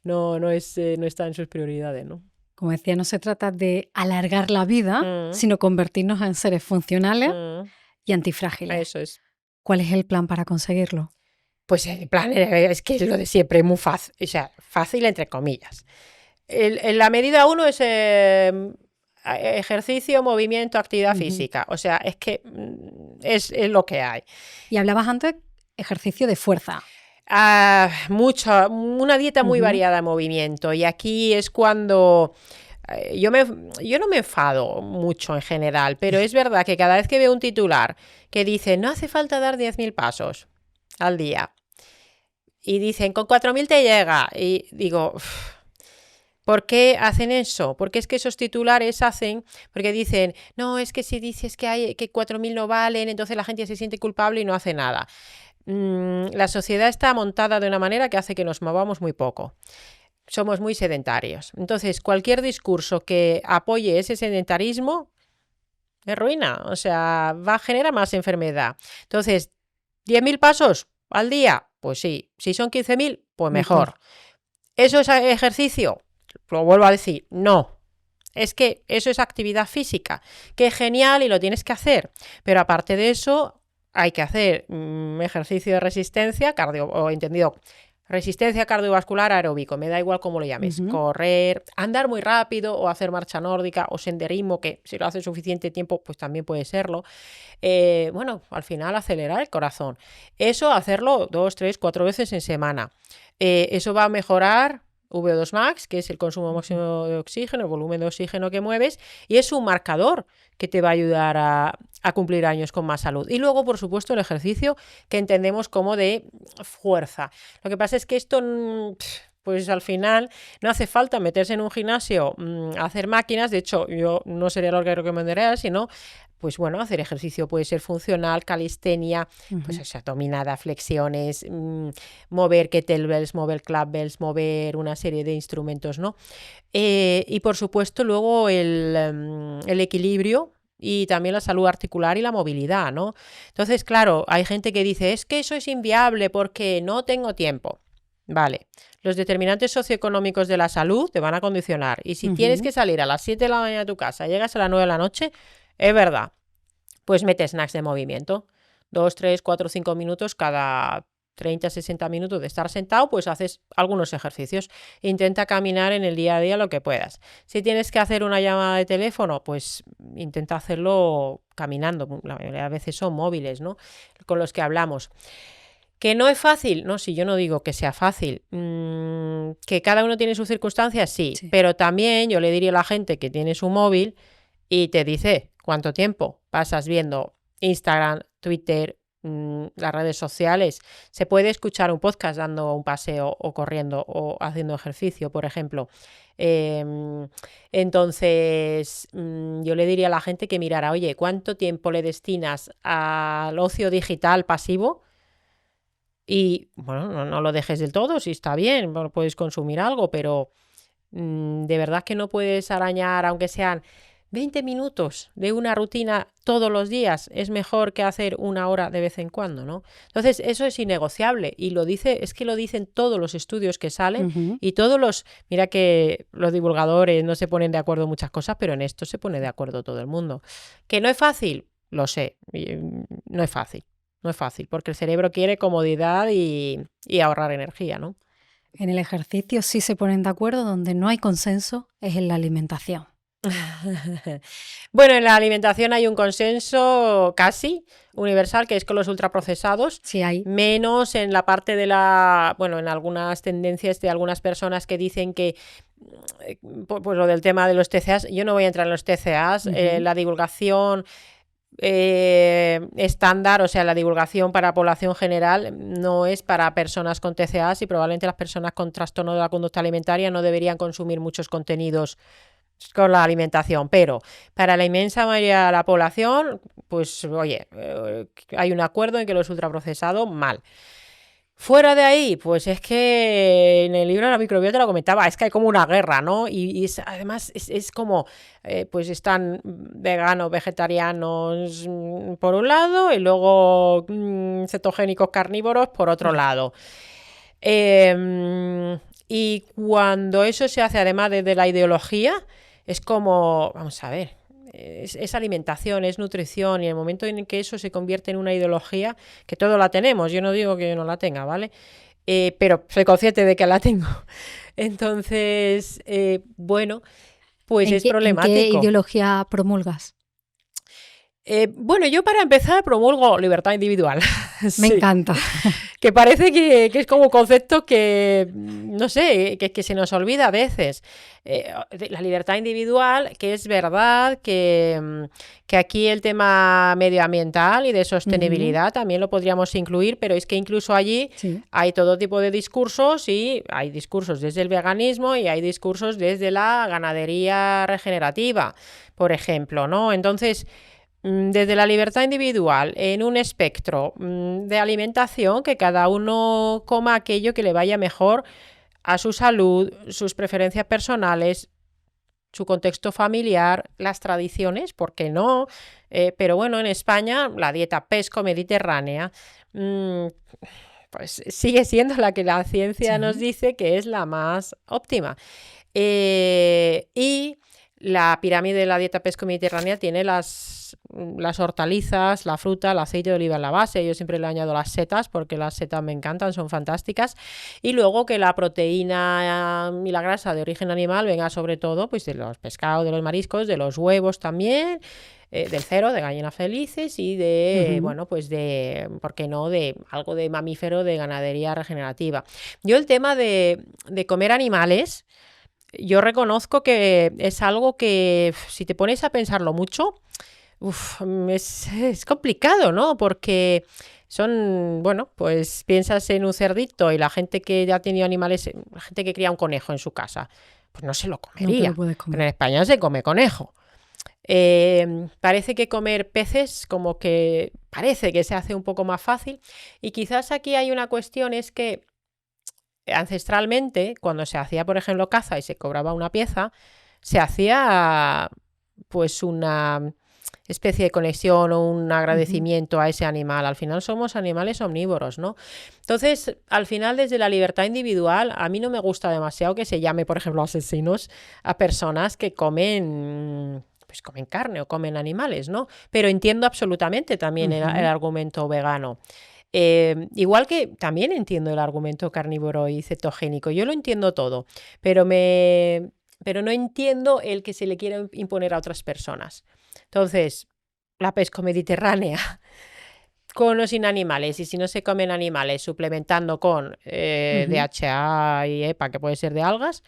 no está en sus prioridades, ¿no? Como decía, no se trata de alargar la vida, sino convertirnos en seres funcionales y antifrágiles. Eso es. ¿Cuál es el plan para conseguirlo? Pues el plan es que es lo de siempre, muy fácil, o sea, fácil entre comillas. La medida 1 es ejercicio, movimiento, actividad física. O sea, es que es lo que hay. Y hablabas antes ejercicio de fuerza. Una dieta muy variada de movimiento. Y aquí es cuando yo no me enfado mucho en general, pero es verdad que cada vez que veo un titular que dice no hace falta dar 10.000 pasos al día y dicen con 4.000 te llega y digo... ¿Por qué hacen eso? Porque es que esos titulares hacen, porque dicen, no, es que si dices que 4.000 no valen, entonces la gente se siente culpable y no hace nada. La sociedad está montada de una manera que hace que nos movamos muy poco. Somos muy sedentarios. Entonces, cualquier discurso que apoye ese sedentarismo es ruina. O sea, va a generar más enfermedad. Entonces, 10.000 pasos al día, pues sí. Si son 15.000, pues mejor. ¿Eso es ejercicio? Lo vuelvo a decir, no. Es que eso es actividad física, que es genial y lo tienes que hacer. Pero aparte de eso, hay que hacer ejercicio de resistencia, resistencia cardiovascular aeróbico, me da igual cómo lo llames, correr, andar muy rápido o hacer marcha nórdica o senderismo, que si lo hace suficiente tiempo, pues también puede serlo. Bueno, al final acelerar el corazón. Eso, hacerlo 2, 3, 4 veces en semana. Eso va a mejorar VO2 max, que es el consumo máximo de oxígeno, el volumen de oxígeno que mueves, y es un marcador que te va a ayudar a cumplir años con más salud. Y luego, por supuesto, el ejercicio que entendemos como de fuerza. Lo que pasa es que esto, pues al final no hace falta meterse en un gimnasio a hacer máquinas. De hecho, yo no sería lo que recomendaría, sino pues bueno, hacer ejercicio puede ser funcional, calistenia, pues dominada, flexiones, mover kettlebells, mover clubbells, mover una serie de instrumentos, ¿no? Y por supuesto luego el equilibrio y también la salud articular y la movilidad, ¿no? Entonces, claro, hay gente que dice, es que eso es inviable porque no tengo tiempo. Vale, los determinantes socioeconómicos de la salud te van a condicionar. Y si tienes que salir a las 7 de la mañana de tu casa, llegas a las 9 de la noche, es verdad, pues mete snacks de movimiento. 2, 3, 4, 5 minutos cada 30, 60 minutos de estar sentado, pues haces algunos ejercicios. Intenta caminar en el día a día lo que puedas. Si tienes que hacer una llamada de teléfono, pues intenta hacerlo caminando. La mayoría de veces son móviles, ¿no? Con los que hablamos. ¿Que no es fácil? No, si yo no digo que sea fácil. ¿Que cada uno tiene sus circunstancias? Sí. Pero también yo le diría a la gente que tiene su móvil y te dice cuánto tiempo pasas viendo Instagram, Twitter, las redes sociales. Se puede escuchar un podcast dando un paseo o corriendo o haciendo ejercicio, por ejemplo. Entonces, yo le diría a la gente que mirara, oye, ¿cuánto tiempo le destinas al ocio digital pasivo? Y bueno, no lo dejes del todo, si está bien, puedes consumir algo, pero de verdad que no puedes arañar, aunque sean 20 minutos de una rutina todos los días, es mejor que hacer una hora de vez en cuando, ¿no? Entonces, eso es innegociable y es que lo dicen todos los estudios que salen y mira que los divulgadores no se ponen de acuerdo en muchas cosas, pero en esto se pone de acuerdo todo el mundo. ¿Que no es fácil? Lo sé, no es fácil. No es fácil, porque el cerebro quiere comodidad y ahorrar energía, ¿no? En el ejercicio sí se ponen de acuerdo, donde no hay consenso es en la alimentación. Bueno, en la alimentación hay un consenso casi universal, que es con los ultraprocesados. Sí hay. Menos en la parte en algunas tendencias de algunas personas que dicen que, pues lo del tema de los TCAs, yo no voy a entrar en los TCAs, la divulgación estándar, o sea, la divulgación para población general no es para personas con TCAs y probablemente las personas con trastorno de la conducta alimentaria no deberían consumir muchos contenidos con la alimentación, pero para la inmensa mayoría de la población, pues oye, hay un acuerdo en que los ultraprocesados mal. Fuera de ahí, pues es que en el libro de la microbiota lo comentaba, es que hay como una guerra, ¿no? Y además es como, pues están veganos, vegetarianos por un lado y luego cetogénicos carnívoros por otro lado. Y cuando eso se hace además desde la ideología, es como, vamos a ver, es alimentación, es nutrición, y en el momento en que eso se convierte en una ideología, que todos la tenemos, yo no digo que yo no la tenga, ¿vale? Pero soy consciente de que la tengo. Entonces, bueno, pues es problemático. ¿En qué ideología promulgas? Bueno, yo para empezar promulgo libertad individual. Me encanta. Que parece que es como un concepto que, no sé, que se nos olvida a veces. La libertad individual, que es verdad que aquí el tema medioambiental y de sostenibilidad también lo podríamos incluir, pero es que incluso allí hay todo tipo de discursos y hay discursos desde el veganismo y hay discursos desde la ganadería regenerativa, por ejemplo, ¿no? Entonces, desde la libertad individual en un espectro de alimentación, que cada uno coma aquello que le vaya mejor a su salud, sus preferencias personales, su contexto familiar, las tradiciones, ¿por qué no? Pero bueno, en España la dieta pesco-mediterránea pues sigue siendo la que la ciencia nos dice que es la más óptima. Y la pirámide de la dieta pesco-mediterránea tiene las hortalizas, la fruta, el aceite de oliva en la base. Yo siempre le añado las setas porque las setas me encantan, son fantásticas. Y luego que la proteína y la grasa de origen animal venga sobre todo pues de los pescados, de los mariscos, de los huevos también, del cero, de gallinas felices y de, bueno, pues de, ¿por qué no?, de algo de mamífero de ganadería regenerativa. Yo el tema de comer animales, yo reconozco que es algo que si te pones a pensarlo mucho, es complicado, ¿no? Porque son, bueno, pues piensas en un cerdito y la gente que ya ha tenido animales, la gente que cría un conejo en su casa, pues no se lo comería. No pero en España se come conejo. Parece que comer peces como que parece que se hace un poco más fácil y quizás aquí hay una cuestión, es que ancestralmente, cuando se hacía, por ejemplo, caza y se cobraba una pieza, se hacía pues una especie de conexión o un agradecimiento a ese animal. Al final somos animales omnívoros, ¿no? Entonces, al final, desde la libertad individual, a mí no me gusta demasiado que se llame, por ejemplo, asesinos a personas que comen carne o comen animales, ¿no? Pero entiendo absolutamente también el argumento vegano. Igual que también entiendo el argumento carnívoro y cetogénico, yo lo entiendo todo, pero no entiendo el que se le quiera imponer a otras personas. Entonces, la pesco mediterránea con o sin animales, y si no se comen animales, suplementando con DHA y EPA, que puede ser de algas,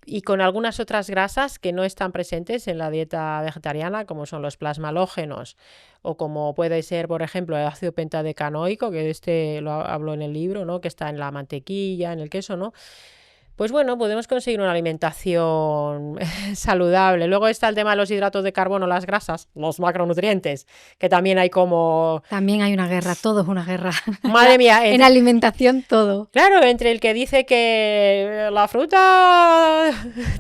y con algunas otras grasas que no están presentes en la dieta vegetariana, como son los plasmalógenos o como puede ser, por ejemplo, el ácido pentadecanoico, que lo hablo en el libro, ¿no? Que está en la mantequilla, en el queso, ¿no? Pues bueno, podemos conseguir una alimentación saludable. Luego está el tema de los hidratos de carbono, las grasas, los macronutrientes, que también hay como... También hay una guerra, todo es una guerra. Madre mía, En alimentación todo. claro, entre el que dice que la fruta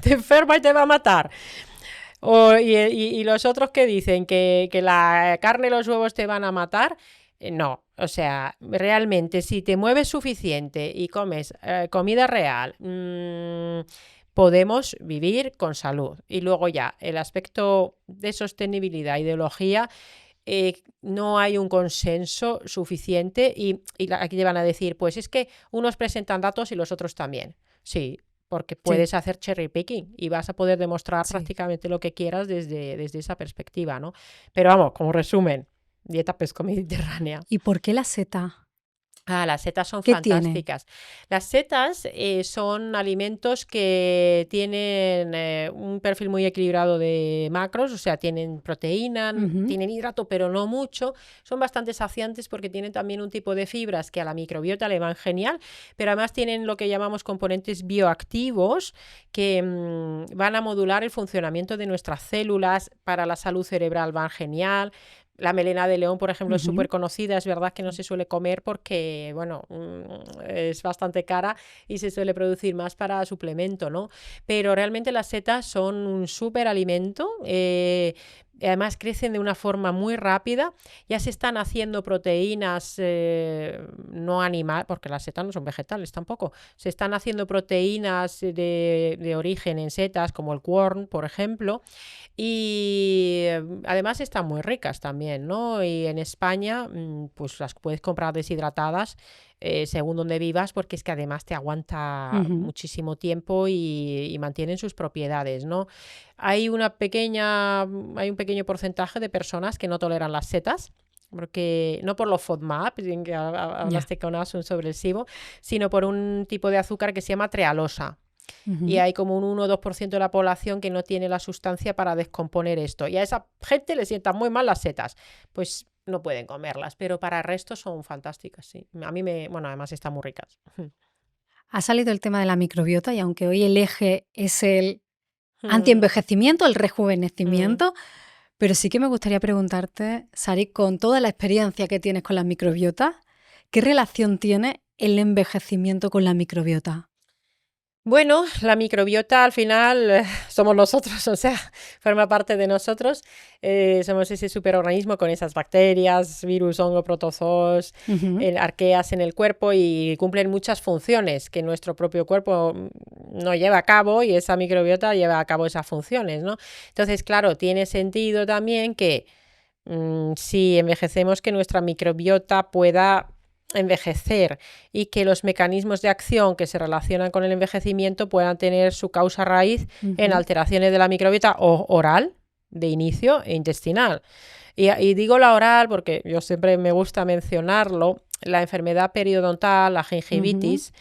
te enferma y te va a matar, y los otros que dicen que la carne y los huevos te van a matar, no. O sea, realmente, si te mueves suficiente y comes comida real, podemos vivir con salud. Y luego ya, el aspecto de sostenibilidad, ideología, no hay un consenso suficiente aquí te van a decir, pues es que unos presentan datos y los otros también. Sí, porque puedes hacer cherry picking y vas a poder demostrar prácticamente lo que quieras desde esa perspectiva, ¿no? Pero vamos, como resumen, dieta pesco-mediterránea. ¿Y por qué la seta? Las setas son ¿Qué fantásticas. Las setas son alimentos que tienen un perfil muy equilibrado de macros, o sea, tienen proteína, tienen hidrato, pero no mucho. Son bastante saciantes porque tienen también un tipo de fibras que a la microbiota le van genial, pero además tienen lo que llamamos componentes bioactivos que van a modular el funcionamiento de nuestras células. Para la salud cerebral van genial. La melena de león, por ejemplo, es súper conocida. Es verdad que no se suele comer porque, bueno, es bastante cara y se suele producir más para suplemento, ¿no? Pero realmente las setas son un súper alimento. Además crecen de una forma muy rápida. Ya se están haciendo proteínas no animales, porque las setas no son vegetales tampoco. Se están haciendo proteínas de origen en setas, como el Quorn, por ejemplo. Y además están muy ricas también, ¿no? Y en España, pues las puedes comprar deshidratadas según donde vivas, porque es que además te aguanta muchísimo tiempo y mantienen sus propiedades, ¿no? Hay un pequeño porcentaje de personas que no toleran las setas, porque no por los FODMAP, en que hablaste con Asun sobre el SIBO, sino por un tipo de azúcar que se llama trealosa. Y hay como un 1 o 2% de la población que no tiene la sustancia para descomponer esto. Y a esa gente le sientan muy mal las setas. Pues no pueden comerlas, pero para el resto son fantásticas, sí. A mí bueno, además están muy ricas. Ha salido el tema de la microbiota y aunque hoy el eje es el antienvejecimiento, el rejuvenecimiento, pero sí que me gustaría preguntarte, Sari, con toda la experiencia que tienes con la microbiota, ¿qué relación tiene el envejecimiento con la microbiota? Bueno, la microbiota al final somos nosotros, o sea, forma parte de nosotros. Somos ese superorganismo con esas bacterias, virus, hongo, protozoos, arqueas en el cuerpo y cumplen muchas funciones que nuestro propio cuerpo no lleva a cabo y esa microbiota lleva a cabo esas funciones, ¿no? Entonces, claro, tiene sentido también que si envejecemos, que nuestra microbiota pueda envejecer y que los mecanismos de acción que se relacionan con el envejecimiento puedan tener su causa raíz en alteraciones de la microbiota oral de inicio e intestinal. Y digo la oral porque yo siempre me gusta mencionarlo, la enfermedad periodontal, la gingivitis,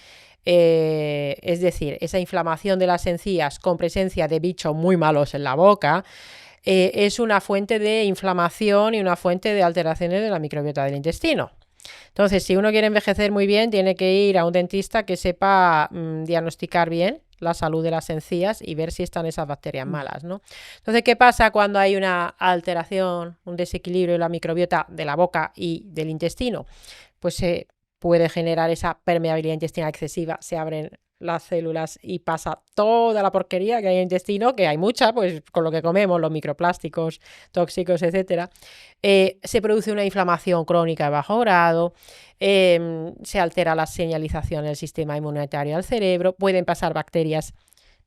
es decir, esa inflamación de las encías con presencia de bichos muy malos en la boca, es una fuente de inflamación y una fuente de alteraciones de la microbiota del intestino. Entonces, si uno quiere envejecer muy bien, tiene que ir a un dentista que sepa diagnosticar bien la salud de las encías y ver si están esas bacterias malas, ¿no? Entonces, ¿qué pasa cuando hay una alteración, un desequilibrio en la microbiota de la boca y del intestino? Pues se puede generar esa permeabilidad intestinal excesiva, se abren las células y pasa toda la porquería que hay en el intestino, que hay mucha, pues con lo que comemos, los microplásticos tóxicos, etcétera. Se produce una inflamación crónica de bajo grado, se altera la señalización del sistema inmunitario al cerebro, pueden pasar bacterias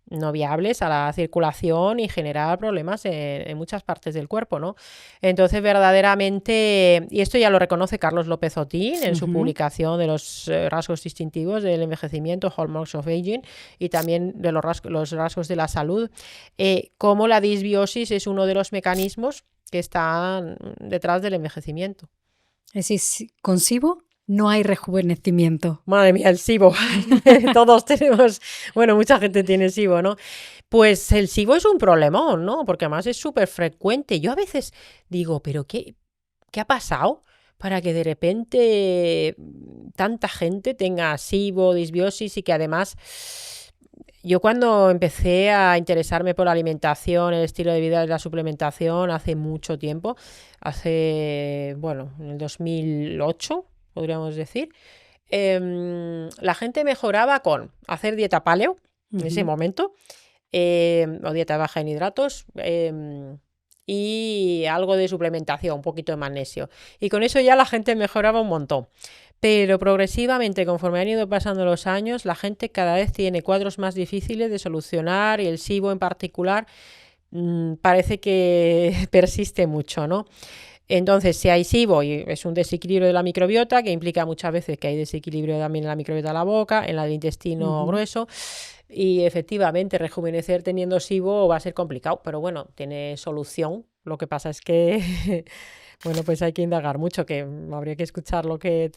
no viables a la circulación y generar problemas en muchas partes del cuerpo, ¿no? Entonces, verdaderamente, y esto ya lo reconoce Carlos López Otín en su publicación de los rasgos distintivos del envejecimiento, Hallmarks of Aging, y también de los rasgos de la salud, cómo la disbiosis es uno de los mecanismos que están detrás del envejecimiento. Es decir, con SIBO no hay rejuvenecimiento. Madre mía, el SIBO. Todos tenemos, bueno, mucha gente tiene SIBO, ¿no? Pues el SIBO es un problemón, ¿no? Porque además es súper frecuente. Yo a veces digo, ¿pero qué ha pasado para que de repente tanta gente tenga SIBO, disbiosis y que además... Yo cuando empecé a interesarme por la alimentación, el estilo de vida y la suplementación hace mucho tiempo, bueno, en el 2008, podríamos decir, la gente mejoraba con hacer dieta paleo en ese momento, o dieta baja en hidratos, y algo de suplementación, un poquito de magnesio. Y con eso ya la gente mejoraba un montón. Pero progresivamente, conforme han ido pasando los años, la gente cada vez tiene cuadros más difíciles de solucionar y el SIBO en particular parece que persiste mucho, ¿no? Entonces, si hay SIBO, y es un desequilibrio de la microbiota, que implica muchas veces que hay desequilibrio también en la microbiota de la boca, en la del intestino grueso, y efectivamente rejuvenecer teniendo SIBO va a ser complicado, pero bueno, tiene solución. Lo que pasa es que... Bueno, pues hay que indagar mucho, que habría que escuchar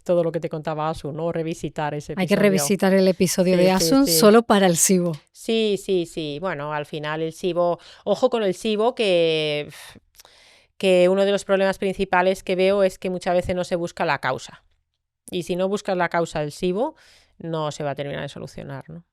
todo lo que te contaba Asun, ¿no? Revisitar ese episodio. Hay que revisitar el episodio de Asun solo para el SIBO. Sí. Bueno, al final el SIBO... Ojo con el SIBO, que uno de los problemas principales que veo es que muchas veces no se busca la causa. Y si no buscas la causa del SIBO, no se va a terminar de solucionar, ¿no?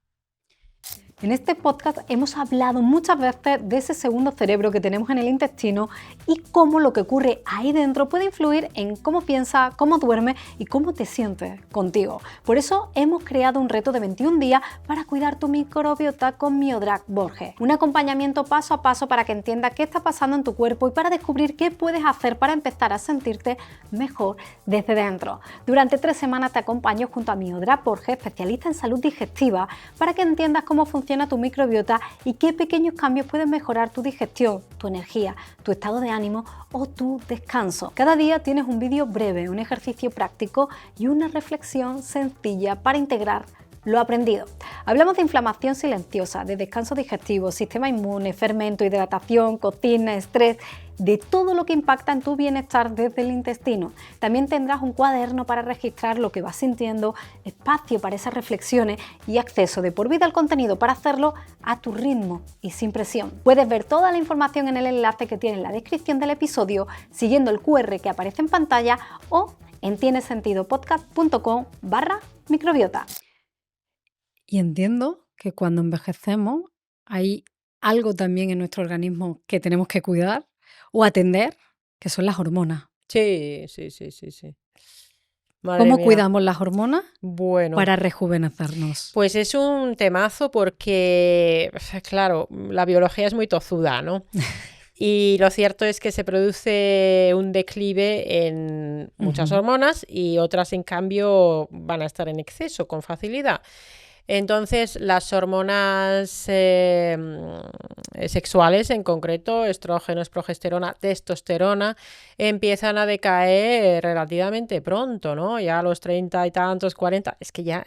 En este podcast hemos hablado muchas veces de ese segundo cerebro que tenemos en el intestino y cómo lo que ocurre ahí dentro puede influir en cómo piensas, cómo duermes y cómo te sientes contigo. Por eso hemos creado un reto de 21 días para cuidar tu microbiota con Miodrag Borges. Un acompañamiento paso a paso para que entiendas qué está pasando en tu cuerpo y para descubrir qué puedes hacer para empezar a sentirte mejor desde dentro. Durante 3 semanas te acompaño junto a Miodrag Borges, especialista en salud digestiva, para que entiendas cómo funciona tu microbiota y qué pequeños cambios pueden mejorar tu digestión, tu energía, tu estado de ánimo o tu descanso. Cada día tienes un vídeo breve, un ejercicio práctico y una reflexión sencilla para integrar lo aprendido. Hablamos de inflamación silenciosa, de descanso digestivo, sistema inmune, fermento, hidratación, cocina, estrés, de todo lo que impacta en tu bienestar desde el intestino. También tendrás un cuaderno para registrar lo que vas sintiendo, espacio para esas reflexiones y acceso de por vida al contenido para hacerlo a tu ritmo y sin presión. Puedes ver toda la información en el enlace que tiene en la descripción del episodio, siguiendo el QR que aparece en pantalla o en tienesentidopodcast.com/microbiota. Y entiendo que cuando envejecemos hay algo también en nuestro organismo que tenemos que cuidar o atender, que son las hormonas. Sí. Madre ¿Cómo mía. cuidamos las hormonas para rejuvenecernos? Pues es un temazo porque, claro, la biología es muy tozuda, ¿no? Y lo cierto es que se produce un declive en muchas hormonas y otras, en cambio, van a estar en exceso con facilidad. Entonces, las hormonas sexuales, en concreto, estrógenos, progesterona, testosterona, empiezan a decaer relativamente pronto, ¿no? Ya a los 30 y tantos, 40, es que ya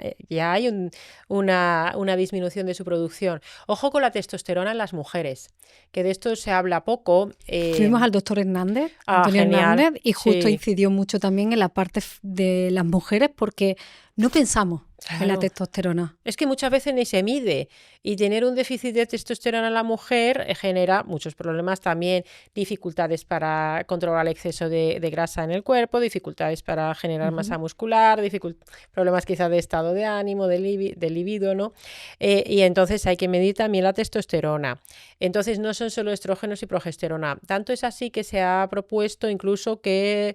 hay una disminución de su producción. Ojo con la testosterona en las mujeres, que de esto se habla poco. Tuvimos al doctor Hernández, Antonio Hernández, y justo incidió mucho también en la parte de las mujeres porque no pensamos en la testosterona. Es que muchas veces ni se mide y tener un déficit de testosterona en la mujer genera muchos problemas también, dificultades para controlar el exceso de grasa en el cuerpo, dificultades para generar masa muscular, problemas quizás de estado de ánimo, de libido, ¿no? Y entonces hay que medir también la testosterona. Entonces no son solo estrógenos y progesterona. Tanto es así que se ha propuesto incluso que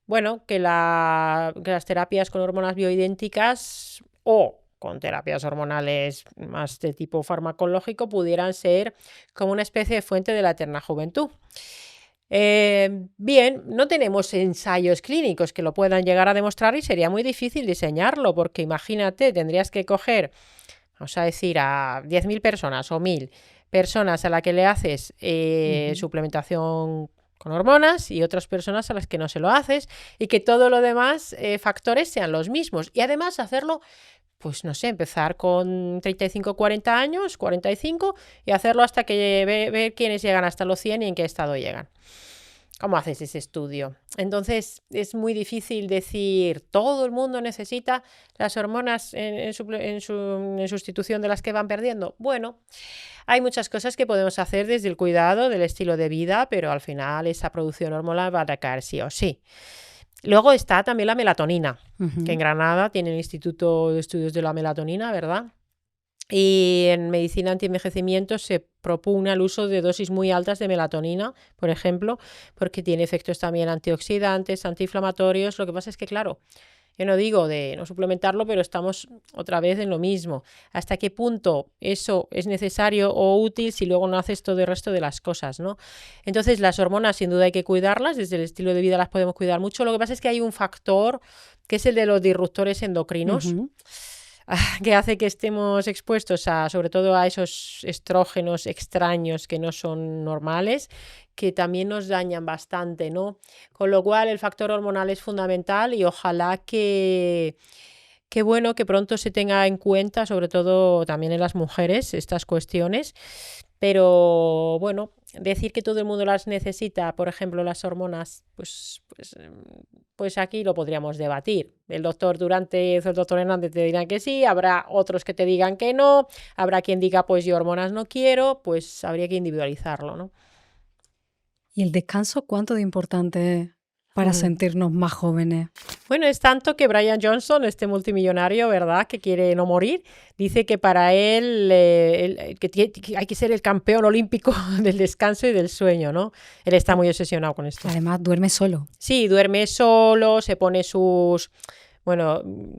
las terapias con hormonas bioidénticas o con terapias hormonales más de tipo farmacológico pudieran ser como una especie de fuente de la eterna juventud. Bien, no tenemos ensayos clínicos que lo puedan llegar a demostrar y sería muy difícil diseñarlo porque imagínate, tendrías que coger, vamos a decir, a 10.000 personas o 1.000 personas a las que le haces suplementación con hormonas y otras personas a las que no se lo haces y que todo lo demás factores sean los mismos y además hacerlo, pues no sé, empezar con 35, 40 años, 45 y hacerlo hasta que ver quiénes llegan hasta los 100 y en qué estado llegan. ¿Cómo haces ese estudio? Entonces, es muy difícil decir, todo el mundo necesita las hormonas en sustitución de las que van perdiendo. Bueno, hay muchas cosas que podemos hacer desde el cuidado del estilo de vida, pero al final esa producción hormonal va a recaer sí o sí. Luego está también la melatonina, que en Granada tiene el Instituto de Estudios de la Melatonina, ¿verdad? Y en medicina antienvejecimiento se propugna el uso de dosis muy altas de melatonina, por ejemplo, porque tiene efectos también antioxidantes, antiinflamatorios. Lo que pasa es que, claro, yo no digo de no suplementarlo, pero estamos otra vez en lo mismo. ¿Hasta qué punto eso es necesario o útil si luego no haces todo el resto de las cosas, ¿no? Entonces, las hormonas sin duda hay que cuidarlas, desde el estilo de vida las podemos cuidar mucho. Lo que pasa es que hay un factor que es el de los disruptores endocrinos, que hace que estemos expuestos sobre todo a esos estrógenos extraños que no son normales, que también nos dañan bastante, ¿no? Con lo cual el factor hormonal es fundamental y ojalá que bueno, que pronto se tenga en cuenta, sobre todo también en las mujeres, estas cuestiones. Pero bueno, decir que todo el mundo las necesita, por ejemplo, las hormonas, pues aquí lo podríamos debatir. El doctor Durante o el doctor Hernández te dirán que sí, habrá otros que te digan que no, habrá quien diga, pues yo hormonas no quiero, pues habría que individualizarlo, ¿no? ¿Y el descanso cuánto de importante es para sentirnos más jóvenes? Bueno, es tanto que Brian Johnson, este multimillonario, ¿verdad?, que quiere no morir, dice que para él, que hay que ser el campeón olímpico del descanso y del sueño, ¿no? Él está muy obsesionado con esto. Además, duerme solo. Sí, duerme solo, se pone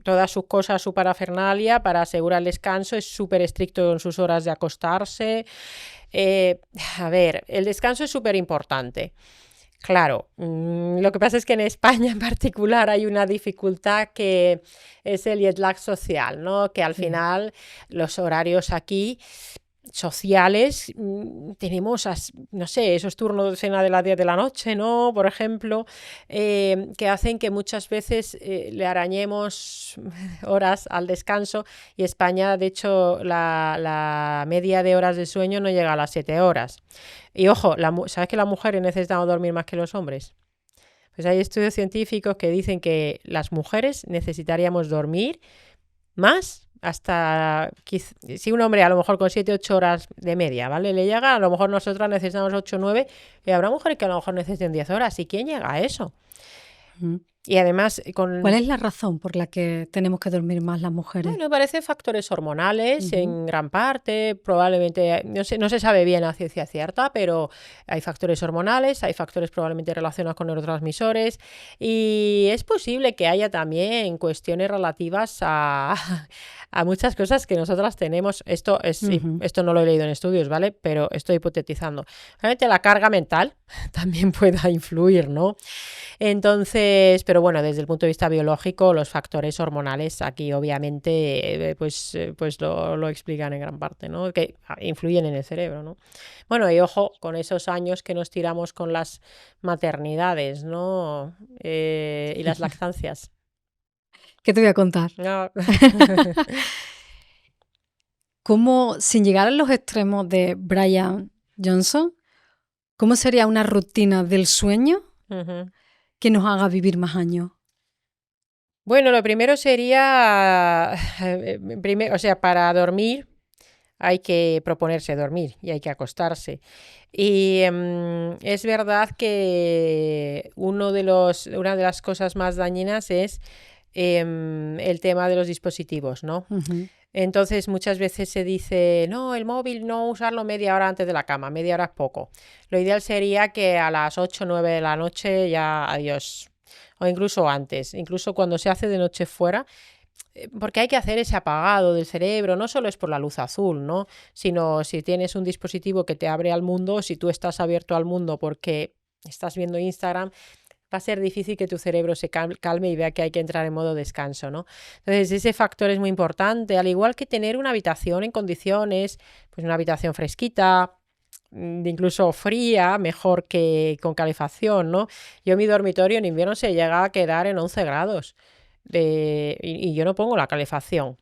todas sus cosas, su parafernalia para asegurar el descanso, es súper estricto en sus horas de acostarse. A ver, el descanso es súper importante. Claro, lo que pasa es que en España en particular hay una dificultad que es el jet lag social, ¿no? Que al final los horarios aquí sociales tenemos, no sé, esos turnos de cena de las 10 de la noche, ¿no? Por ejemplo, que hacen que muchas veces le arañemos horas al descanso y España, de hecho, la media de horas de sueño no llega a las 7 horas. Y ojo, ¿sabes que las mujeres necesitamos dormir más que los hombres? Pues hay estudios científicos que dicen que las mujeres necesitaríamos dormir más hasta, si un hombre a lo mejor con 7-8 horas de media, ¿vale?, le llega, a lo mejor nosotras necesitamos 8-9 y habrá mujeres que a lo mejor necesiten 10 horas. ¿Y quién llega a eso? Y además, ¿cuál es la razón por la que tenemos que dormir más las mujeres? Bueno, parece factores hormonales en gran parte, probablemente, no se sabe bien a ciencia cierta, pero hay factores hormonales, hay factores probablemente relacionados con neurotransmisores y es posible que haya también cuestiones relativas a muchas cosas que nosotras tenemos. Esto no lo he leído en estudios, ¿vale? Pero estoy hipotetizando. Realmente la carga mental también pueda influir, ¿no? Entonces, pero bueno, desde el punto de vista biológico, los factores hormonales aquí obviamente pues lo explican en gran parte, ¿no? Que influyen en el cerebro, ¿no? Bueno, y ojo, con esos años que nos tiramos con las maternidades, ¿no? Y las lactancias. ¿Qué te voy a contar? No. ¿Cómo, sin llegar a los extremos de Brian Johnson, cómo sería una rutina del sueño que nos haga vivir más años? Bueno, lo primero sería, para dormir hay que proponerse dormir y hay que acostarse. Y es verdad que una de las cosas más dañinas es el tema de los dispositivos, ¿no? Entonces muchas veces se dice, no, el móvil no usarlo media hora antes de la cama, media hora es poco. Lo ideal sería que a las 8 o 9 de la noche ya adiós, o incluso antes, incluso cuando se hace de noche fuera, porque hay que hacer ese apagado del cerebro, no solo es por la luz azul, ¿no? Sino si tienes un dispositivo que te abre al mundo, si tú estás abierto al mundo porque estás viendo Instagram, va a ser difícil que tu cerebro se calme y vea que hay que entrar en modo descanso, ¿no? Entonces ese factor es muy importante, al igual que tener una habitación en condiciones, pues una habitación fresquita, incluso fría, mejor que con calefacción, ¿no? Yo mi dormitorio en invierno se llega a quedar en 11 grados y yo no pongo la calefacción.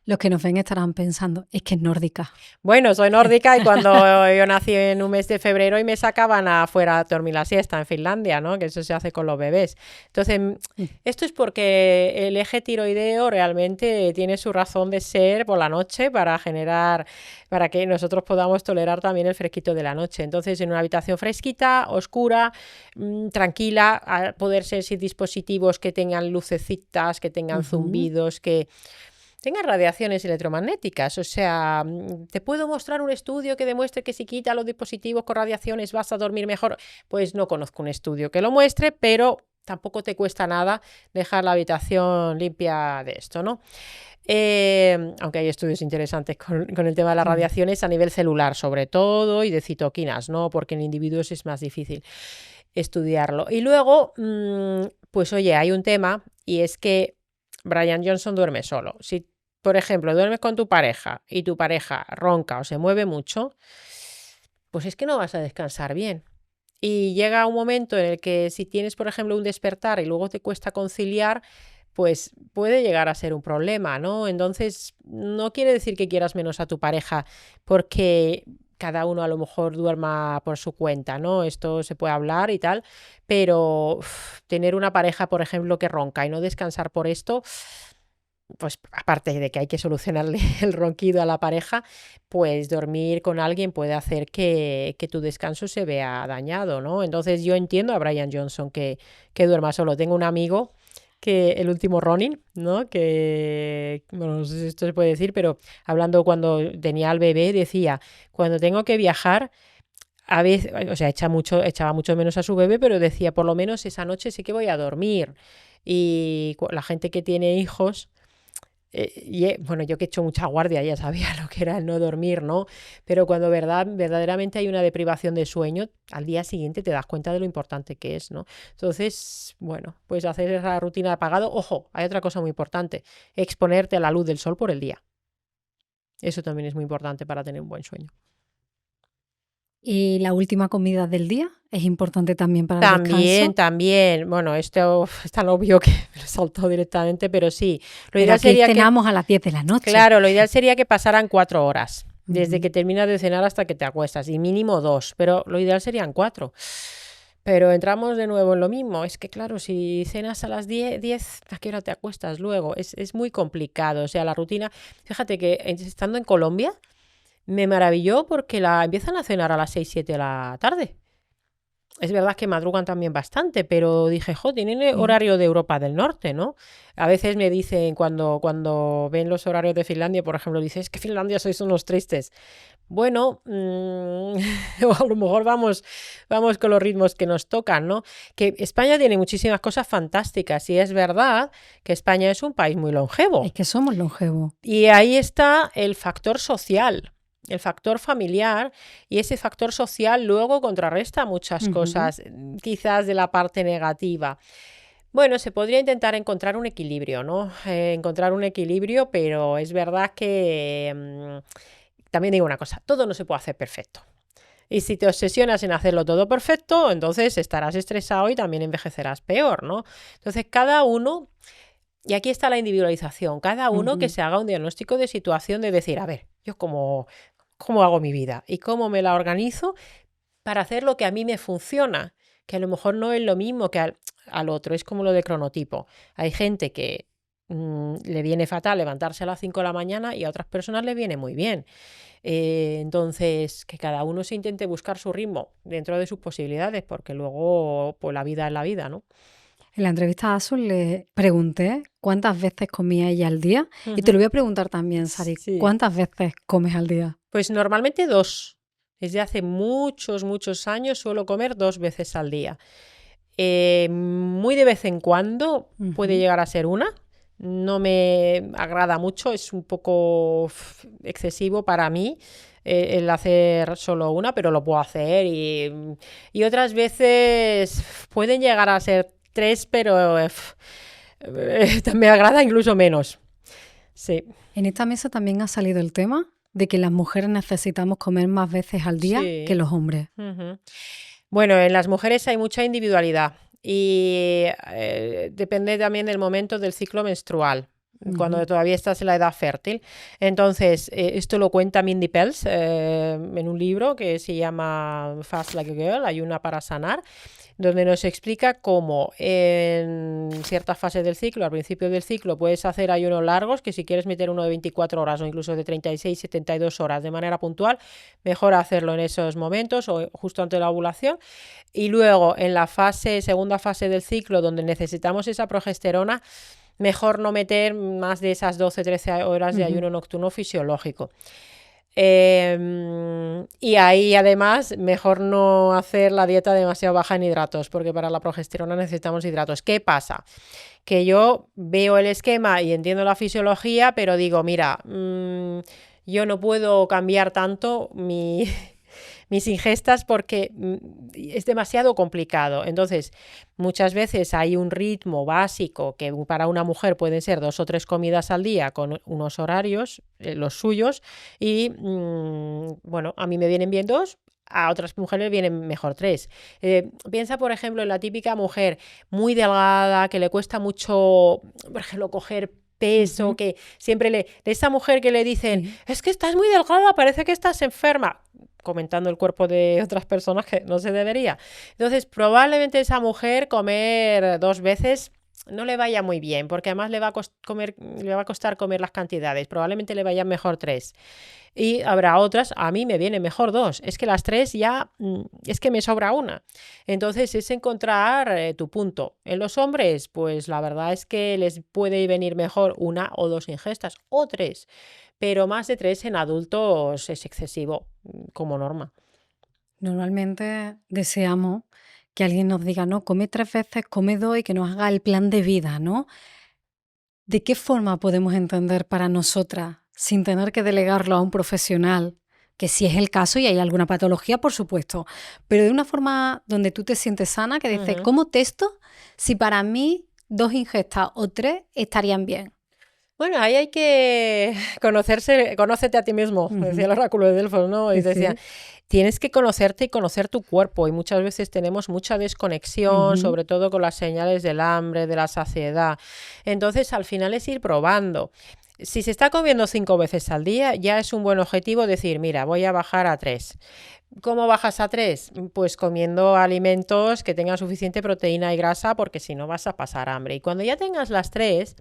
Los que nos ven estarán pensando, es que es nórdica. Bueno, soy nórdica y cuando yo nací en un mes de febrero y me sacaban afuera a dormir la siesta en Finlandia, ¿no? Que eso se hace con los bebés. Entonces, esto es porque el eje tiroideo realmente tiene su razón de ser por la noche para que nosotros podamos tolerar también el fresquito de la noche. Entonces, en una habitación fresquita, oscura, tranquila, a poder ser sin dispositivos que tengan lucecitas, que tengan zumbidos, que tengan radiaciones electromagnéticas. O sea, ¿te puedo mostrar un estudio que demuestre que si quita los dispositivos con radiaciones vas a dormir mejor? Pues no conozco un estudio que lo muestre, pero tampoco te cuesta nada dejar la habitación limpia de esto, ¿no? Aunque hay estudios interesantes con el tema de las radiaciones a nivel celular, sobre todo, y de citoquinas, ¿no? Porque en individuos es más difícil estudiarlo. Y luego, pues oye, hay un tema, y es que Brian Johnson duerme solo. Si, por ejemplo, duermes con tu pareja y tu pareja ronca o se mueve mucho, pues es que no vas a descansar bien. Y llega un momento en el que si tienes, por ejemplo, un despertar y luego te cuesta conciliar, pues puede llegar a ser un problema, ¿no? Entonces, no quiere decir que quieras menos a tu pareja porque cada uno a lo mejor duerma por su cuenta, ¿no? Esto se puede hablar y tal, pero tener una pareja, por ejemplo, que ronca y no descansar por esto, pues aparte de que hay que solucionarle el ronquido a la pareja, pues dormir con alguien puede hacer que tu descanso se vea dañado, ¿no? Entonces yo entiendo a Brian Johnson que duerma solo. Tengo un amigo que el último Ronin, ¿no? Que, bueno, no sé si esto se puede decir, pero hablando cuando tenía al bebé, decía, cuando tengo que viajar, a veces, o sea, echaba mucho menos a su bebé, pero decía, por lo menos esa noche sé que voy a dormir. Y la gente que tiene hijos, bueno, yo que he hecho mucha guardia ya sabía lo que era el no dormir, ¿no? Pero cuando verdaderamente hay una deprivación de sueño, al día siguiente te das cuenta de lo importante que es, ¿no? Entonces, bueno, pues hacer esa rutina de apagado. Ojo, hay otra cosa muy importante, exponerte a la luz del sol por el día. Eso también es muy importante para tener un buen sueño. ¿Y la última comida del día es importante también para el descanso? También. Bueno, esto es tan obvio que me lo he saltado directamente, pero sí. Lo Pero ideal aquí sería cenamos a las 10 de la noche. Claro, lo ideal sería que pasaran 4 horas, desde que terminas de cenar hasta que te acuestas, y mínimo 2, pero lo ideal serían 4. Pero entramos de nuevo en lo mismo. Es que, claro, si cenas a las 10, ¿a qué hora te acuestas luego? Es muy complicado. O sea, la rutina. Fíjate que estando en Colombia, me maravilló porque empiezan a cenar a las 6, 7 de la tarde. Es verdad que madrugan también bastante, pero dije, tienen horario de Europa del Norte, ¿no? A veces me dicen, cuando ven los horarios de Finlandia, por ejemplo, dicen, es que Finlandia sois unos tristes. Bueno, a lo mejor vamos con los ritmos que nos tocan, ¿no? Que España tiene muchísimas cosas fantásticas y es verdad que España es un país muy longevo. Es que somos longevos. Y ahí está el factor social, el factor familiar, y ese factor social luego contrarresta muchas cosas, quizás de la parte negativa. Bueno, se podría intentar encontrar un equilibrio, ¿no? Encontrar un equilibrio, pero es verdad que también digo una cosa, todo no se puede hacer perfecto. Y si te obsesionas en hacerlo todo perfecto, entonces estarás estresado y también envejecerás peor, ¿no? Entonces cada uno, y aquí está la individualización, cada uno que se haga un diagnóstico de situación de decir, a ver, yo cómo hago mi vida y cómo me la organizo para hacer lo que a mí me funciona, que a lo mejor no es lo mismo que al otro, es como lo de cronotipo. Hay gente que le viene fatal levantarse a las 5 de la mañana y a otras personas le viene muy bien. Entonces, que cada uno se intente buscar su ritmo dentro de sus posibilidades, porque luego pues la vida es la vida, ¿no? En la entrevista a Asun le pregunté cuántas veces comía ella al día y te lo voy a preguntar también, Sari, Sí. ¿cuántas veces comes al día? Pues normalmente 2. Desde hace muchos años suelo comer 2 veces al día. Muy de vez en cuando puede llegar a ser 1. No me agrada mucho, es un poco excesivo para mí el hacer solo 1, pero lo puedo hacer. Y otras veces pueden llegar a ser 3, pero me agrada incluso menos. Sí. En esta mesa también ha salido el tema de que las mujeres necesitamos comer más veces al día que los hombres. Bueno, en las mujeres hay mucha individualidad y depende también del momento del ciclo menstrual. cuando todavía estás en la edad fértil. Entonces, esto lo cuenta Mindy Pelz en un libro que se llama Fast Like a Girl, Ayuna para sanar, donde nos explica cómo en ciertas fases del ciclo, al principio del ciclo, puedes hacer ayunos largos, que si quieres meter uno de 24 horas o incluso de 36, 72 horas de manera puntual, mejor hacerlo en esos momentos o justo antes de la ovulación. Y luego en la segunda fase del ciclo, donde necesitamos esa progesterona, mejor no meter más de esas 12-13 horas de ayuno nocturno fisiológico. Y ahí además mejor no hacer la dieta demasiado baja en hidratos, porque para la progesterona necesitamos hidratos. ¿Qué pasa? Que yo veo el esquema y entiendo la fisiología, pero digo, mira, yo no puedo cambiar tanto mis ingestas porque es demasiado complicado. Entonces, muchas veces hay un ritmo básico que para una mujer pueden ser 2 o 3 comidas al día con unos horarios, los suyos, y bueno, a mí me vienen bien 2, a otras mujeres vienen mejor 3. Piensa, por ejemplo, en la típica mujer muy delgada, que le cuesta mucho, por ejemplo, coger peso, que siempre de esa mujer que le dicen, es que estás muy delgada, parece que estás enferma, comentando el cuerpo de otras personas que no se debería. Entonces, probablemente esa mujer comer 2 veces no le vaya muy bien, porque además le va a costar comer las cantidades, probablemente le vayan mejor 3. Y habrá otras, a mí me viene mejor 2, es que las 3 ya, es que me sobra una. Entonces es encontrar tu punto. En los hombres, pues la verdad es que les puede venir mejor 1 o 2 ingestas, o 3, pero más de 3 en adultos es excesivo, como norma. Normalmente deseamos que alguien nos diga, no, come 3 veces, come 2 y que nos haga el plan de vida, ¿no? ¿De qué forma podemos entender para nosotras, sin tener que delegarlo a un profesional, que si es el caso y hay alguna patología, por supuesto, pero de una forma donde tú te sientes sana, que dices, ¿cómo testo si para mí 2 ingestas o 3 estarían bien? Bueno, ahí hay que conócete a ti mismo, decía el oráculo de Delfos, ¿no? Y decía, tienes que conocerte y conocer tu cuerpo, y muchas veces tenemos mucha desconexión, sobre todo con las señales del hambre, de la saciedad. Entonces, al final es ir probando. Si se está comiendo 5 veces al día, ya es un buen objetivo decir, mira, voy a bajar a 3. ¿Cómo bajas a 3? Pues comiendo alimentos que tengan suficiente proteína y grasa, porque si no vas a pasar hambre. Y cuando ya tengas las 3...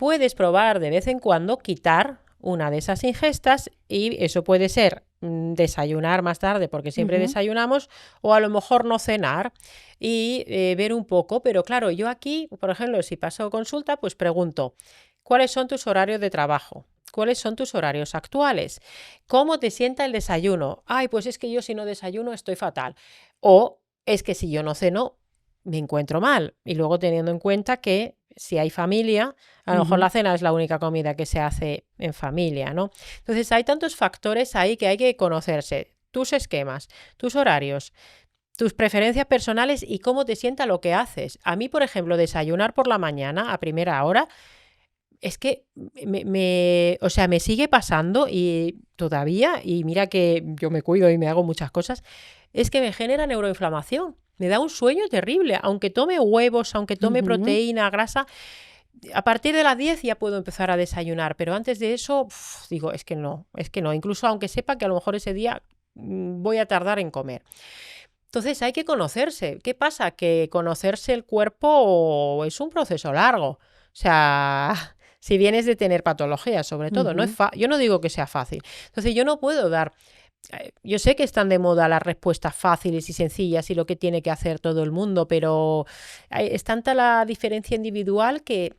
puedes probar de vez en cuando quitar una de esas ingestas, y eso puede ser desayunar más tarde, porque siempre desayunamos, o a lo mejor no cenar y ver un poco. Pero claro, yo aquí, por ejemplo, si paso consulta, pues pregunto, ¿cuáles son tus horarios de trabajo? ¿Cuáles son tus horarios actuales? ¿Cómo te sienta el desayuno? Ay, pues es que yo si no desayuno estoy fatal. O es que si yo no ceno, me encuentro mal. Y luego teniendo en cuenta que si hay familia, a lo mejor la cena es la única comida que se hace en familia, ¿no? Entonces hay tantos factores ahí que hay que conocerse, tus esquemas, tus horarios, tus preferencias personales y cómo te sienta lo que haces. A mí, por ejemplo, desayunar por la mañana a primera hora, es que o sea, me sigue pasando y todavía, y mira que yo me cuido y me hago muchas cosas, es que me genera neuroinflamación. Me da un sueño terrible, aunque tome huevos, aunque tome proteína, grasa. A partir de las 10 ya puedo empezar a desayunar, pero antes de eso, digo, es que no. Incluso aunque sepa que a lo mejor ese día voy a tardar en comer. Entonces hay que conocerse. ¿Qué pasa? Que conocerse el cuerpo es un proceso largo. O sea, si vienes de tener patologías, sobre todo, yo no digo que sea fácil. Entonces yo no puedo dar... Yo sé que están de moda las respuestas fáciles y sencillas y lo que tiene que hacer todo el mundo, pero es tanta la diferencia individual que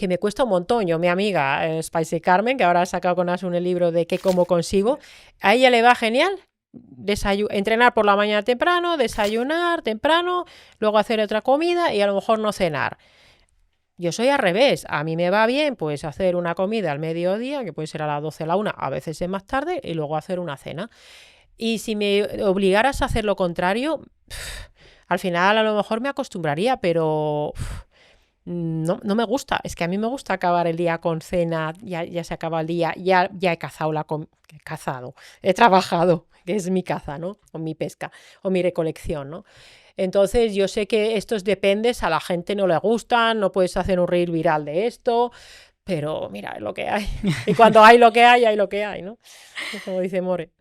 me cuesta un montón. Yo, mi amiga Spicy Carmen, que ahora ha sacado con Asun el libro de qué como consigo, a ella le va genial entrenar por la mañana temprano, desayunar temprano, luego hacer otra comida y a lo mejor no cenar. Yo soy al revés, a mí me va bien pues hacer una comida al mediodía, que puede ser a las 12 a la 1, a veces es más tarde, y luego hacer una cena. Y si me obligaras a hacer lo contrario, al final a lo mejor me acostumbraría, pero no me gusta. Es que a mí me gusta acabar el día con cena, ya se acaba el día, ya he cazado, he trabajado, que es mi caza, ¿no? O mi pesca, o mi recolección, ¿no? Entonces yo sé que estos dependes a la gente no le gustan, no puedes hacer un reel viral de esto, pero mira, es lo que hay. Y cuando hay lo que hay lo que hay, ¿no? Como dice More.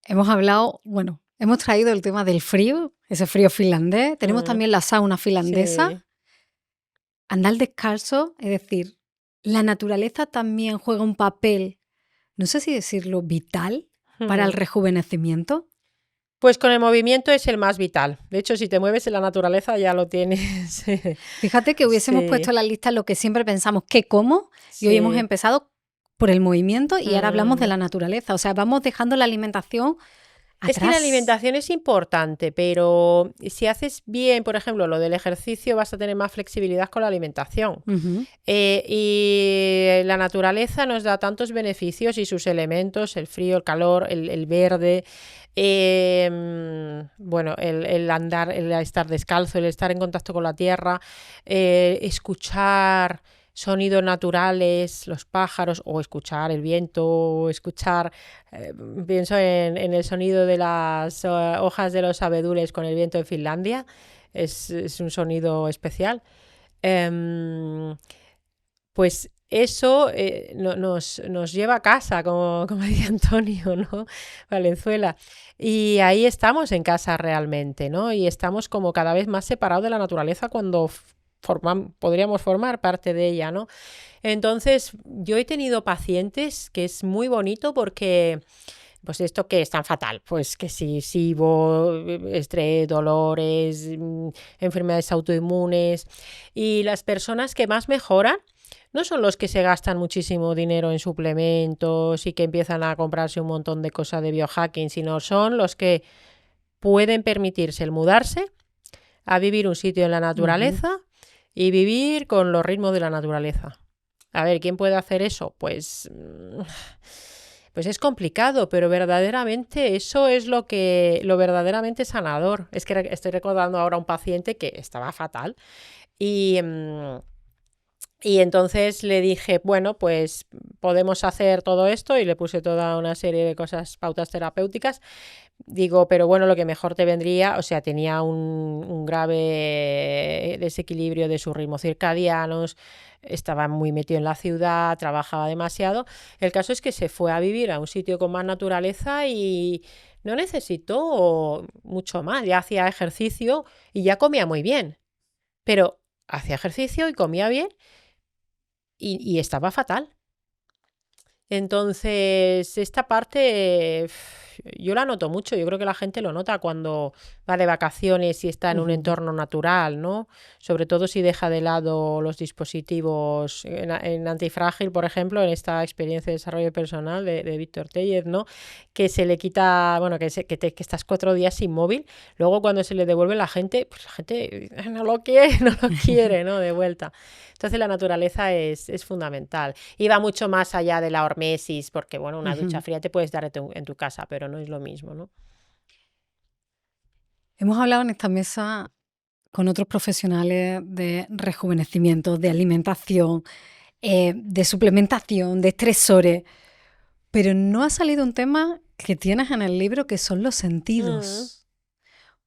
Hemos hablado, bueno, hemos traído el tema del frío, ese frío finlandés. Tenemos también la sauna finlandesa. Sí. Andar descalzo, es decir, la naturaleza también juega un papel, no sé si decirlo, vital para el rejuvenecimiento. Pues con el movimiento es el más vital. De hecho, si te mueves en la naturaleza ya lo tienes. Fíjate que hubiésemos puesto en la lista lo que siempre pensamos, ¿qué como? Y hoy hemos empezado por el movimiento y ahora hablamos de la naturaleza. O sea, vamos dejando la alimentación atrás. Es que la alimentación es importante, pero si haces bien, por ejemplo, lo del ejercicio, vas a tener más flexibilidad con la alimentación. Y la naturaleza nos da tantos beneficios y sus elementos, el frío, el calor, el verde, bueno, el andar, el estar descalzo, el estar en contacto con la tierra, escuchar sonidos naturales, los pájaros, o escuchar el viento, o escuchar, pienso en el sonido de las hojas de los abedules con el viento en Finlandia, es un sonido especial. Pues eso nos lleva a casa, como decía Antonio, ¿no? Valenzuela. Y ahí estamos en casa realmente, ¿no? Y estamos como cada vez más separados de la naturaleza cuando podríamos formar parte de ella, ¿no? Entonces, yo he tenido pacientes que es muy bonito porque, pues esto que es tan fatal, pues que si SIBO, estrés, dolores, enfermedades autoinmunes, y las personas que más mejoran no son los que se gastan muchísimo dinero en suplementos y que empiezan a comprarse un montón de cosas de biohacking, sino son los que pueden permitirse el mudarse a vivir un sitio en la naturaleza y vivir con los ritmos de la naturaleza. A ver, ¿quién puede hacer eso? Pues es complicado, pero verdaderamente eso es lo verdaderamente sanador. Es que estoy recordando ahora a un paciente que estaba fatal y entonces le dije, bueno, pues podemos hacer todo esto y le puse toda una serie de cosas, pautas terapéuticas. Digo, pero bueno, lo que mejor te vendría, o sea, tenía un grave desequilibrio de sus ritmos circadianos, estaba muy metido en la ciudad, trabajaba demasiado. El caso es que se fue a vivir a un sitio con más naturaleza y no necesitó mucho más, ya hacía ejercicio y ya comía muy bien, pero hacía ejercicio y comía bien y estaba fatal. Entonces, esta parte yo la noto mucho. Yo creo que la gente lo nota cuando va de vacaciones y está en un entorno natural, ¿no? Sobre todo si deja de lado los dispositivos en Antifrágil, por ejemplo, en esta experiencia de desarrollo personal de Víctor Tellez, ¿no? Que se le quita, bueno, que estás 4 días sin móvil. Luego cuando se le devuelve la gente, pues la gente no lo quiere, ¿no? De vuelta. Entonces la naturaleza es fundamental. Y va mucho más allá de la hormesis, porque bueno, una ducha fría te puedes dar en tu casa, pero no es lo mismo, ¿no? Hemos hablado en esta mesa con otros profesionales de rejuvenecimiento, de alimentación, de suplementación, de estresores, pero no ha salido un tema que tienes en el libro que son los sentidos.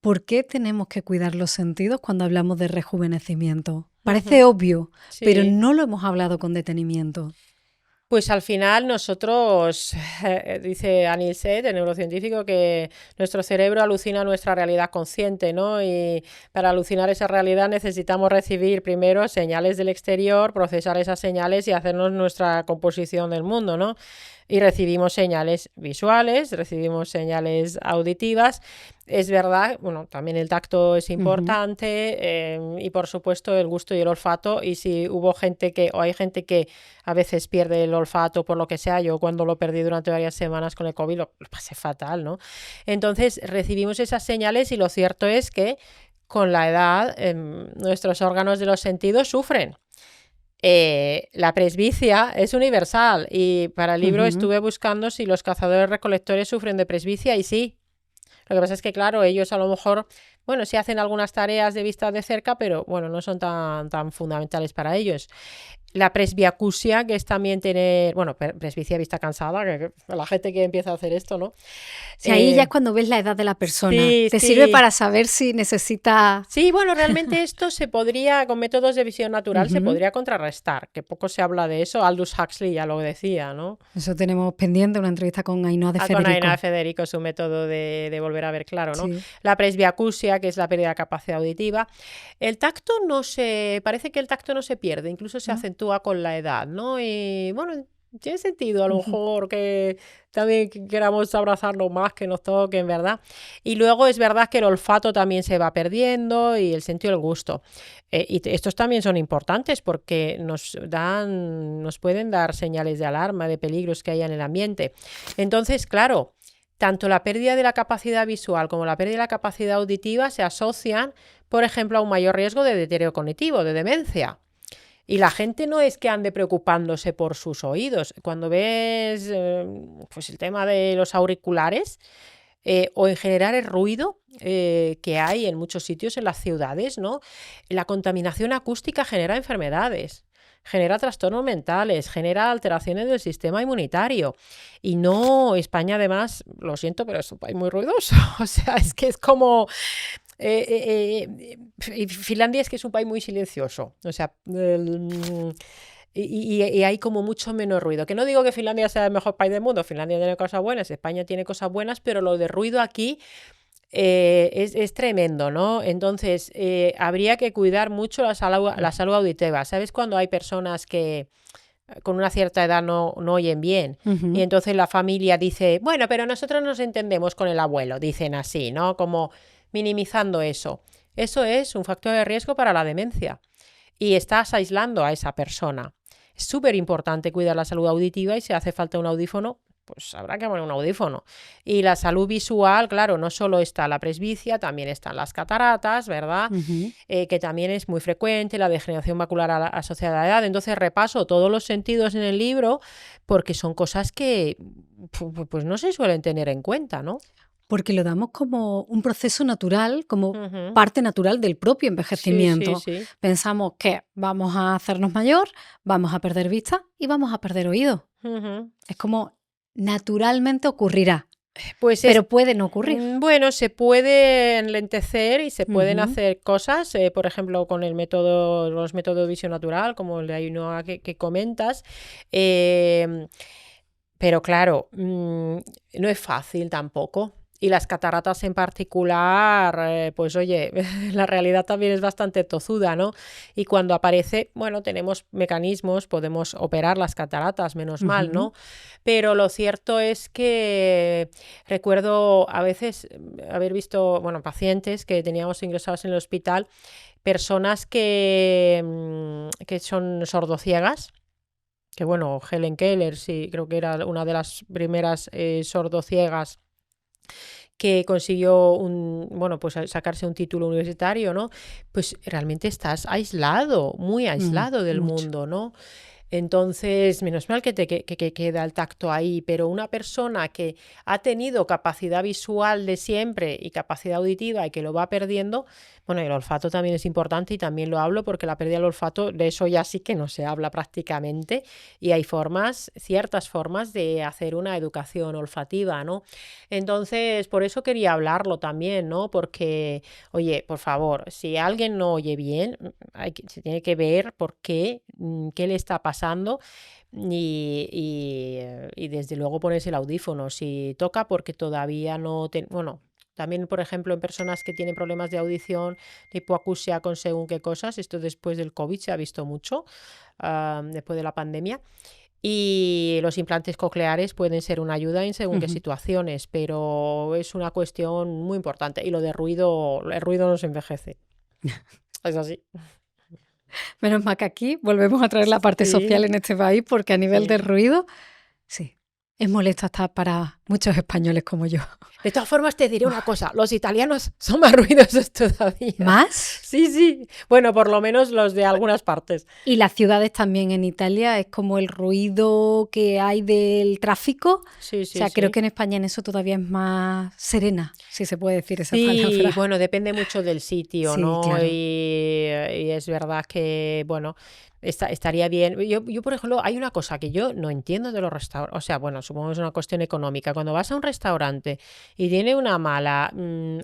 ¿Por qué tenemos que cuidar los sentidos cuando hablamos de rejuvenecimiento? Parece obvio, Sí. pero no lo hemos hablado con detenimiento. Pues al final nosotros, dice Anil Seth, el neurocientífico, que nuestro cerebro alucina nuestra realidad consciente, ¿no? Y para alucinar esa realidad necesitamos recibir primero señales del exterior, procesar esas señales y hacernos nuestra composición del mundo, ¿no? Y recibimos señales visuales, recibimos señales auditivas. Es verdad, bueno, también el tacto es importante y por supuesto el gusto y el olfato. Y si hay gente que a veces pierde el olfato por lo que sea, yo cuando lo perdí durante varias semanas con el COVID lo pasé fatal, ¿no? Entonces recibimos esas señales y lo cierto es que con la edad nuestros órganos de los sentidos sufren. La presbicia es universal y para el libro estuve buscando si los cazadores recolectores sufren de presbicia y sí. Lo que pasa es que, claro, ellos a lo mejor, bueno, sí hacen algunas tareas de vista de cerca, pero bueno, no son tan fundamentales para ellos. La presbiacusia, que es también tener, bueno, presbicia vista cansada, que la gente que empieza a hacer esto, ¿no? Si ahí ya es cuando ves la edad de la persona. Sí, Te sí. sirve para saber si necesita... Sí, bueno, realmente esto se podría, con métodos de visión natural, se podría contrarrestar, que poco se habla de eso. Aldous Huxley ya lo decía, ¿no? Eso tenemos pendiente, una entrevista con Ainhoa de Federico. Con Ainhoa Federico, su método de volver a ver claro, ¿no? Sí. La presbiacusia, que es la pérdida de capacidad auditiva. El tacto parece que el tacto no se pierde, incluso se acentúa con la edad, ¿no? Y bueno, tiene sentido a lo mejor que también queramos abrazarnos más, que nos toquen, ¿verdad? Y luego es verdad que el olfato también se va perdiendo y el sentido del gusto. Y estos también son importantes porque nos pueden dar señales de alarma, de peligros que hay en el ambiente. Entonces, claro, tanto la pérdida de la capacidad visual como la pérdida de la capacidad auditiva se asocian, por ejemplo, a un mayor riesgo de deterioro cognitivo, de demencia. Y la gente no es que ande preocupándose por sus oídos. Cuando ves pues el tema de los auriculares o en general el ruido que hay en muchos sitios en las ciudades, ¿no? La contaminación acústica genera enfermedades, genera trastornos mentales, genera alteraciones del sistema inmunitario. Y no, España además, lo siento, pero es un país muy ruidoso. O sea, es que es como... Finlandia es que es un país muy silencioso, o sea, y hay como mucho menos ruido. Que no digo que Finlandia sea el mejor país del mundo, Finlandia tiene cosas buenas, España tiene cosas buenas, pero lo de ruido aquí es tremendo, ¿no? Entonces, habría que cuidar mucho la salud auditiva. ¿Sabes cuando hay personas que con una cierta edad no oyen bien? Y entonces la familia dice, bueno, pero nosotros nos entendemos con el abuelo, dicen así, ¿no? Como minimizando eso. Eso es un factor de riesgo para la demencia y estás aislando a esa persona. Es súper importante cuidar la salud auditiva y si hace falta un audífono, pues habrá que poner un audífono. Y la salud visual, claro, no solo está la presbicia, también están las cataratas, ¿verdad? Que también es muy frecuente, la degeneración macular asociada a la edad. Entonces repaso todos los sentidos en el libro porque son cosas que pues no se suelen tener en cuenta, ¿no? Porque lo damos como un proceso natural, como parte natural del propio envejecimiento. Sí. Pensamos que vamos a hacernos mayor, vamos a perder vista y vamos a perder oído. Es como naturalmente ocurrirá. Pues pero puede no ocurrir. Bueno, se puede enlentecer y se pueden hacer cosas, por ejemplo, con los métodos de visión natural, como el de Ainhoa que comentas. Pero claro, no es fácil tampoco. Y las cataratas en particular, pues oye, la realidad también es bastante tozuda, ¿no? Y cuando aparece, bueno, tenemos mecanismos, podemos operar las cataratas, menos mal, ¿no? Pero lo cierto es que recuerdo a veces haber visto, bueno, pacientes que teníamos ingresados en el hospital, personas que son sordociegas, que bueno, Helen Keller, sí, creo que era una de las primeras sordociegas que consiguió pues sacarse un título universitario, ¿no? Pues realmente estás aislado, muy aislado del mundo, ¿no? Entonces, menos mal que queda el tacto ahí, pero una persona que ha tenido capacidad visual de siempre y capacidad auditiva y que lo va perdiendo, bueno, el olfato también es importante y también lo hablo porque la pérdida del olfato, de eso ya sí que no se habla prácticamente y hay ciertas formas de hacer una educación olfativa, ¿no? Entonces, por eso quería hablarlo también, ¿no? Porque, oye, por favor, si alguien no oye bien, se tiene que ver por qué le está pasando y desde luego ponerse el audífono. Si toca porque todavía no... Bueno, también, por ejemplo, en personas que tienen problemas de audición, de hipoacusia con según qué cosas, esto después del COVID se ha visto mucho, después de la pandemia. Y los implantes cocleares pueden ser una ayuda en según qué situaciones, pero es una cuestión muy importante. Y lo de ruido, el ruido nos envejece. Es así. Menos mal que aquí volvemos a traer la parte social en este país, porque a nivel de ruido, sí, es molesto hasta para muchos españoles como yo. De todas formas, te diré una cosa, los italianos son más ruidosos todavía. ¿Más? Sí. Bueno, por lo menos los de algunas partes. Y las ciudades también en Italia es como el ruido que hay del tráfico. Sí. O sea, creo que en España en eso todavía es más serena, si se puede decir esa palabra. Sí, bueno, depende mucho del sitio, ¿no? Claro. Y es verdad que, bueno, estaría bien. Yo, por ejemplo, hay una cosa que yo no entiendo de los restaurantes. O sea, bueno, supongo que es una cuestión económica. Cuando vas a un restaurante y tiene una mala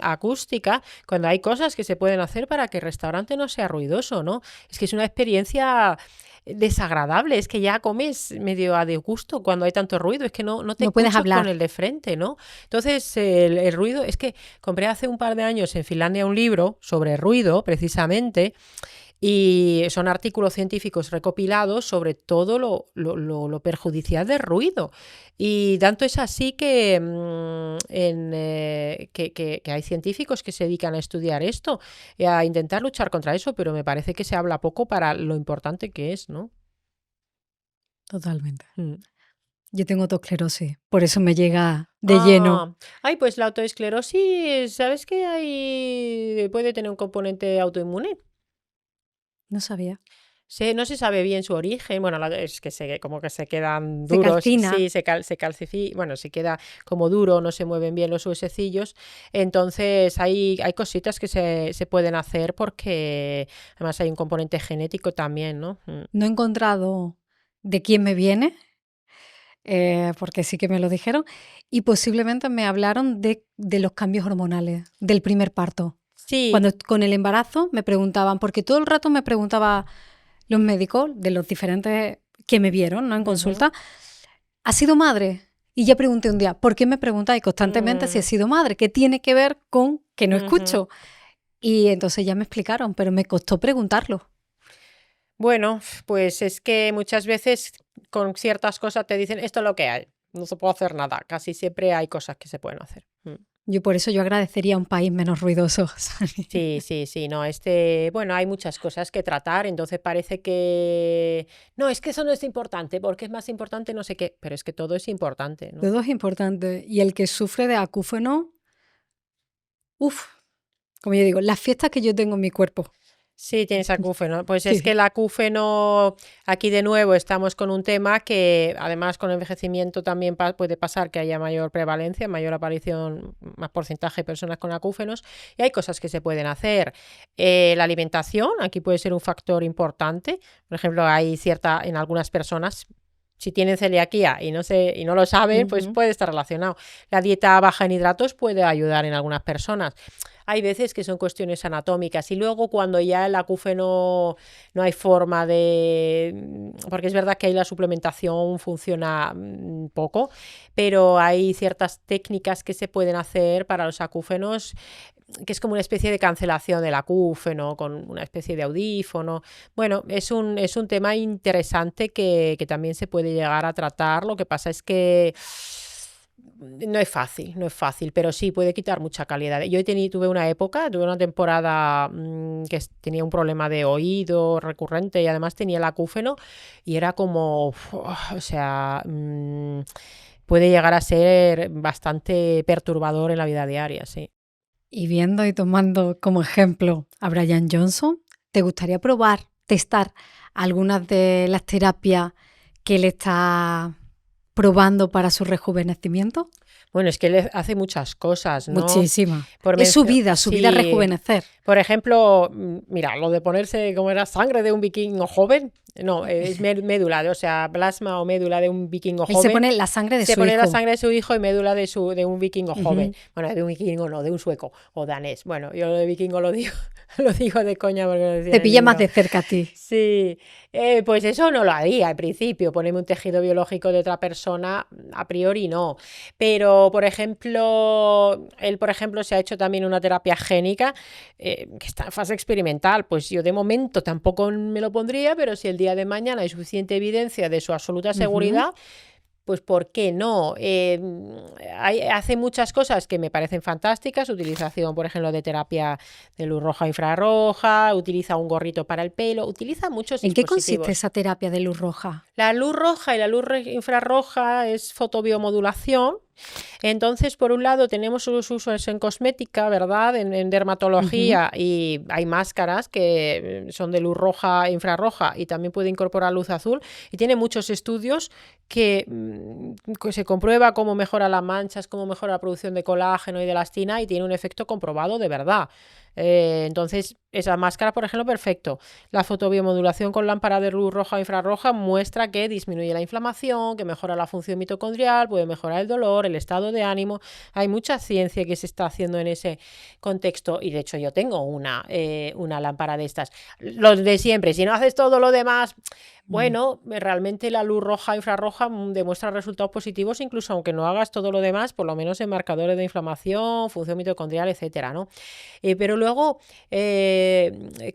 acústica, cuando hay cosas que se pueden hacer para que el restaurante no sea ruidoso, ¿no? Es que es una experiencia desagradable, es que ya comes medio a disgusto cuando hay tanto ruido, es que no te No puedes escuchas con hablar. el de frente, ¿no? Entonces, el ruido, es que compré hace un par de años en Finlandia un libro sobre ruido, precisamente, y son artículos científicos recopilados sobre todo lo perjudicial del ruido. Y tanto es así que, que hay científicos que se dedican a estudiar esto, y a intentar luchar contra eso, pero me parece que se habla poco para lo importante que es, ¿no? Totalmente. Mm. Yo tengo autoesclerosis, por eso me llega de lleno. Ay, pues la autoesclerosis, ¿sabes que puede tener un componente autoinmune? No sabía. No se sabe bien su origen, bueno, es que como que se quedan Se duros, calcina. sí, se calcifica, bueno, se queda como duro, no se mueven bien los huesecillos, entonces hay cositas que se pueden hacer porque además hay un componente genético también, ¿no? No he encontrado de quién me viene, porque sí que me lo dijeron, y posiblemente me hablaron de los cambios hormonales, del primer parto. Sí. Cuando con el embarazo me preguntaban, porque todo el rato me preguntaba los médicos de los diferentes que me vieron, ¿no? En consulta, ¿has sido madre? Y ya pregunté un día, ¿por qué me preguntáis constantemente si he sido madre? ¿Qué tiene que ver con que no escucho? Y entonces ya me explicaron, pero me costó preguntarlo. Bueno, pues es que muchas veces con ciertas cosas te dicen, esto es lo que hay, no se puede hacer nada, casi siempre hay cosas que se pueden hacer. Por eso yo agradecería un país menos ruidoso. Sí, no, bueno, hay muchas cosas que tratar, entonces parece que, no, es que eso no es importante, porque es más importante no sé qué, pero es que todo es importante, ¿no? Todo es importante. Y el que sufre de acúfeno, como yo digo, las fiestas que yo tengo en mi cuerpo. Sí, tienes acúfeno. Pues Sí. es que el acúfeno, aquí de nuevo estamos con un tema que además con el envejecimiento también puede pasar que haya mayor prevalencia, mayor aparición, más porcentaje de personas con acúfenos, y hay cosas que se pueden hacer. La alimentación, aquí puede ser un factor importante. Por ejemplo, en algunas personas, si tienen celiaquía y no lo saben, pues puede estar relacionado. La dieta baja en hidratos puede ayudar en algunas personas. Hay veces que son cuestiones anatómicas y luego cuando ya el acúfeno no hay forma de... Porque es verdad que ahí la suplementación funciona poco, pero hay ciertas técnicas que se pueden hacer para los acúfenos, que es como una especie de cancelación del acúfeno, con una especie de audífono. Bueno, es un tema interesante que también se puede llegar a tratar. Lo que pasa es que no es fácil, pero sí puede quitar mucha calidad. Yo tuve una temporada que tenía un problema de oído recurrente y además tenía el acúfeno y era como, o sea, puede llegar a ser bastante perturbador en la vida diaria, sí. Y viendo y tomando como ejemplo a Brian Johnson, ¿te gustaría testar algunas de las terapias que él está probando para su rejuvenecimiento? Bueno, es que él hace muchas cosas, ¿no? Muchísimas. Es su vida rejuvenecer. Por ejemplo, mira, lo de ponerse, como era, sangre de un vikingo joven. No, es médula, o sea, plasma o médula de un vikingo joven. Él se pone la sangre de su hijo. Se pone la sangre de su hijo y médula de un vikingo joven. Bueno, de un vikingo no, de un sueco o danés. Bueno, yo lo de vikingo lo digo de coña porque lo decía. Te pilla más de cerca a ti. Sí, pues eso no lo haría al principio, ponerme un tejido biológico de otra persona, a priori no. Pero, por ejemplo, él, se ha hecho también una terapia génica que está en fase experimental. Pues yo de momento tampoco me lo pondría, pero si el día de mañana hay suficiente evidencia de su absoluta seguridad, pues ¿por qué no? Hace muchas cosas que me parecen fantásticas, utilización, por ejemplo, de terapia de luz roja infrarroja, utiliza un gorrito para el pelo, utiliza muchos dispositivos. ¿En qué consiste esa terapia de luz roja? La luz roja y la luz infrarroja es fotobiomodulación. Entonces, por un lado, tenemos sus usos en cosmética, ¿verdad? En dermatología, y hay máscaras que son de luz roja e infrarroja y también puede incorporar luz azul. Y tiene muchos estudios que se comprueba cómo mejora las manchas, cómo mejora la producción de colágeno y de elastina y tiene un efecto comprobado de verdad. Entonces, esa máscara, por ejemplo, perfecto. La fotobiomodulación con lámpara de luz roja o infrarroja muestra que disminuye la inflamación, que mejora la función mitocondrial, puede mejorar el dolor, el estado de ánimo. Hay mucha ciencia que se está haciendo en ese contexto y de hecho yo tengo una lámpara de estas. Los de siempre, si no haces todo lo demás, bueno, realmente la luz roja, infrarroja demuestra resultados positivos, incluso aunque no hagas todo lo demás, por lo menos en marcadores de inflamación, función mitocondrial, etcétera, ¿no? Pero luego,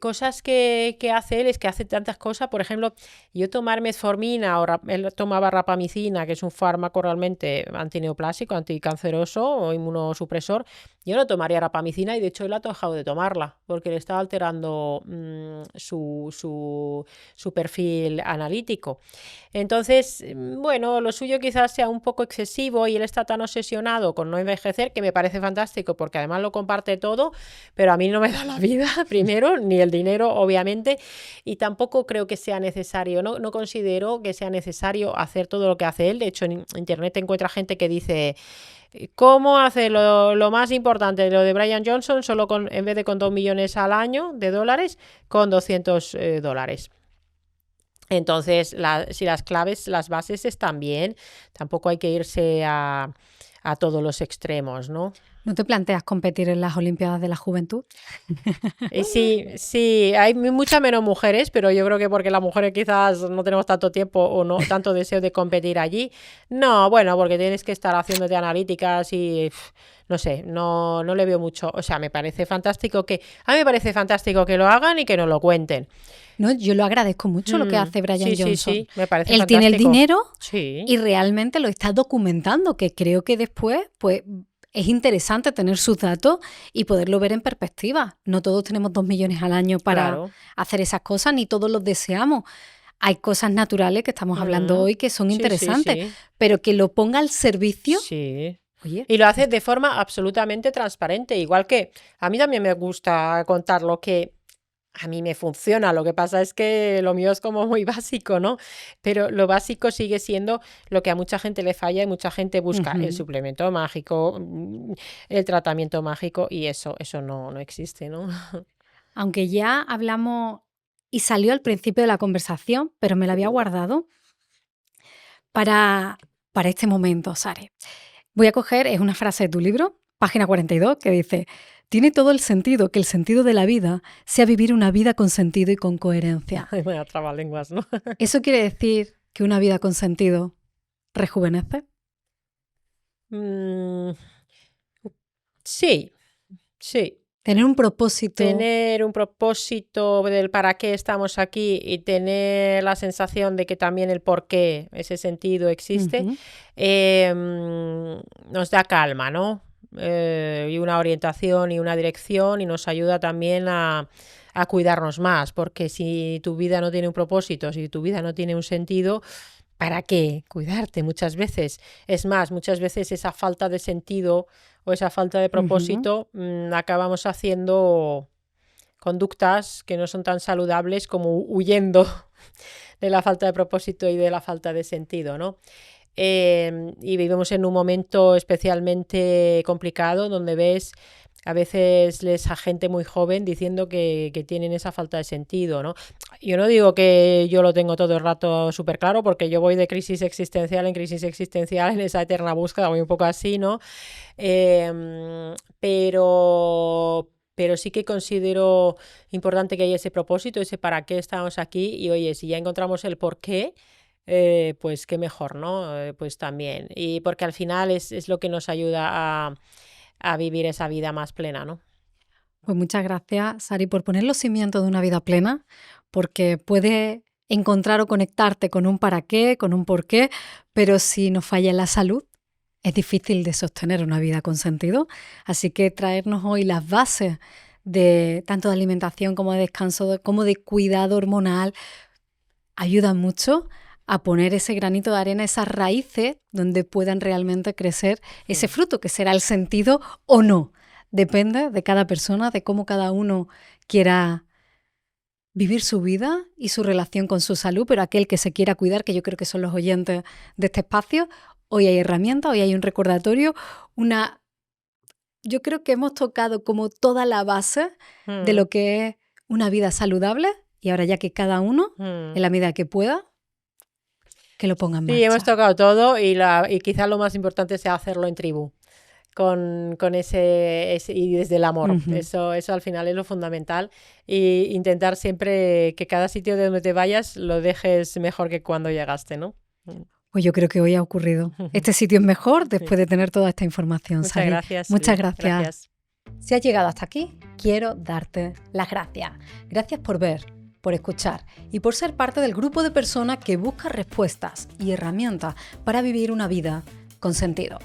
cosas que hace él es que hace tantas cosas. Por ejemplo, yo tomar metformina él tomaba rapamicina, que es un fármaco realmente antineoplásico, anticanceroso o inmunosupresor. Yo no tomaría rapamicina y de hecho él ha dejado de tomarla porque le está alterando su perfil analítico. Entonces, bueno, lo suyo quizás sea un poco excesivo y él está tan obsesionado con no envejecer, que me parece fantástico porque además lo comparte todo, pero a mí no me da la vida, primero, ni el dinero, obviamente, y tampoco creo que sea necesario, no considero que sea necesario hacer todo lo que hace él. De hecho, en internet te encuentras gente que dice: ¿cómo hace lo más importante, lo de Brian Johnson, solo en vez de con 2 millones al año de dólares, con $200? Entonces, si las claves, las bases están bien, tampoco hay que irse a todos los extremos, ¿no? ¿No te planteas competir en las Olimpiadas de la Juventud? Sí, hay muchas menos mujeres, pero yo creo que porque las mujeres quizás no tenemos tanto tiempo o no tanto deseo de competir allí. No, bueno, porque tienes que estar haciéndote analíticas y no sé, no le veo mucho. O sea, a mí me parece fantástico que lo hagan y que nos lo cuenten. No, yo lo agradezco mucho lo que hace Brian Johnson. Sí, me parece Él fantástico. Tiene el dinero Sí. Y realmente lo está documentando, que creo que después, pues, es interesante tener sus datos y poderlo ver en perspectiva. No todos tenemos 2 millones al año para hacer esas cosas, ni todos los deseamos. Hay cosas naturales que estamos hablando hoy que son interesantes, pero que lo ponga al servicio. Sí. Oye, y lo hace de forma absolutamente transparente, igual que a mí también me gusta contar lo que a mí me funciona. Lo que pasa es que lo mío es como muy básico, ¿no? Pero lo básico sigue siendo lo que a mucha gente le falla y mucha gente busca: el suplemento mágico, el tratamiento mágico, y eso no existe, ¿no? Aunque ya hablamos y salió al principio de la conversación, pero me la había guardado para este momento, Sare. Voy a coger, es una frase de tu libro, página 42, que dice: tiene todo el sentido que el sentido de la vida sea vivir una vida con sentido y con coherencia. Ay, me trabalenguas, ¿no? ¿Eso quiere decir que una vida con sentido rejuvenece? Sí. Tener un propósito. Tener un propósito del para qué estamos aquí y tener la sensación de que también el por qué, ese sentido existe, nos da calma, ¿no? Y una orientación y una dirección, y nos ayuda también a cuidarnos más, porque si tu vida no tiene un propósito, si tu vida no tiene un sentido, ¿para qué cuidarte? Muchas veces. Es más, muchas veces esa falta de sentido o esa falta de propósito, acabamos haciendo conductas que no son tan saludables, como huyendo de la falta de propósito y de la falta de sentido, ¿no? Y vivimos en un momento especialmente complicado, donde ves a veces a gente muy joven diciendo que tienen esa falta de sentido, ¿no? Yo no digo que yo lo tengo todo el rato súper claro, porque yo voy de crisis existencial en esa eterna búsqueda, voy un poco así, ¿no? Pero sí que considero importante que haya ese propósito, ese para qué estamos aquí, y oye, si ya encontramos el por qué, pues qué mejor, ¿no? Pues también, y porque al final es lo que nos ayuda a vivir esa vida más plena, ¿no? Pues muchas gracias, Sari, por poner los cimientos de una vida plena, porque puedes encontrar o conectarte con un para qué, con un por qué, pero si nos falla la salud, es difícil de sostener una vida con sentido. Así que traernos hoy las bases de tanto de alimentación como de descanso, como de cuidado hormonal, ayuda mucho a poner ese granito de arena, esas raíces donde puedan realmente crecer ese fruto, que será el sentido o no. Depende de cada persona, de cómo cada uno quiera vivir su vida y su relación con su salud, pero aquel que se quiera cuidar, que yo creo que son los oyentes de este espacio, hoy hay herramientas, hoy hay un recordatorio, una yo creo que hemos tocado como toda la base de lo que es una vida saludable y ahora ya que cada uno, en la medida que pueda, que lo ponga en marcha. Sí, hemos tocado todo y quizás lo más importante sea hacerlo en tribu, con ese y desde el amor. Eso al final es lo fundamental. Y intentar siempre que cada sitio de donde te vayas lo dejes mejor que cuando llegaste, ¿no? Pues yo creo que hoy ha ocurrido. Este sitio es mejor después de tener toda esta información. Muchas Sari. gracias. Muchas gracias. Si has llegado hasta aquí, quiero darte las gracias. Gracias por ver, por escuchar y por ser parte del grupo de personas que busca respuestas y herramientas para vivir una vida con sentido.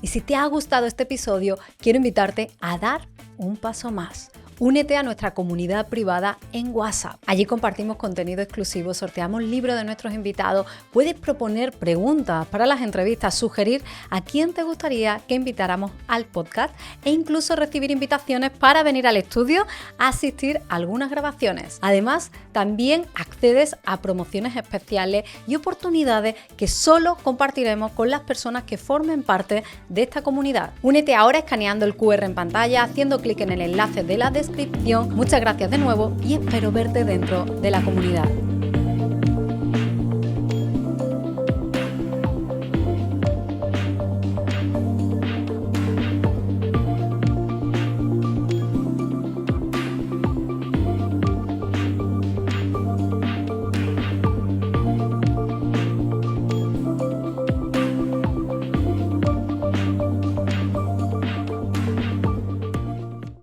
Y si te ha gustado este episodio, quiero invitarte a dar un paso más. Únete a nuestra comunidad privada en WhatsApp. Allí compartimos contenido exclusivo, sorteamos libros de nuestros invitados, puedes proponer preguntas para las entrevistas, sugerir a quién te gustaría que invitáramos al podcast e incluso recibir invitaciones para venir al estudio a asistir a algunas grabaciones. Además, también accedes a promociones especiales y oportunidades que solo compartiremos con las personas que formen parte de esta comunidad. Únete ahora escaneando el QR en pantalla, haciendo clic en el enlace de la descripción. Muchas gracias de nuevo y espero verte dentro de la comunidad.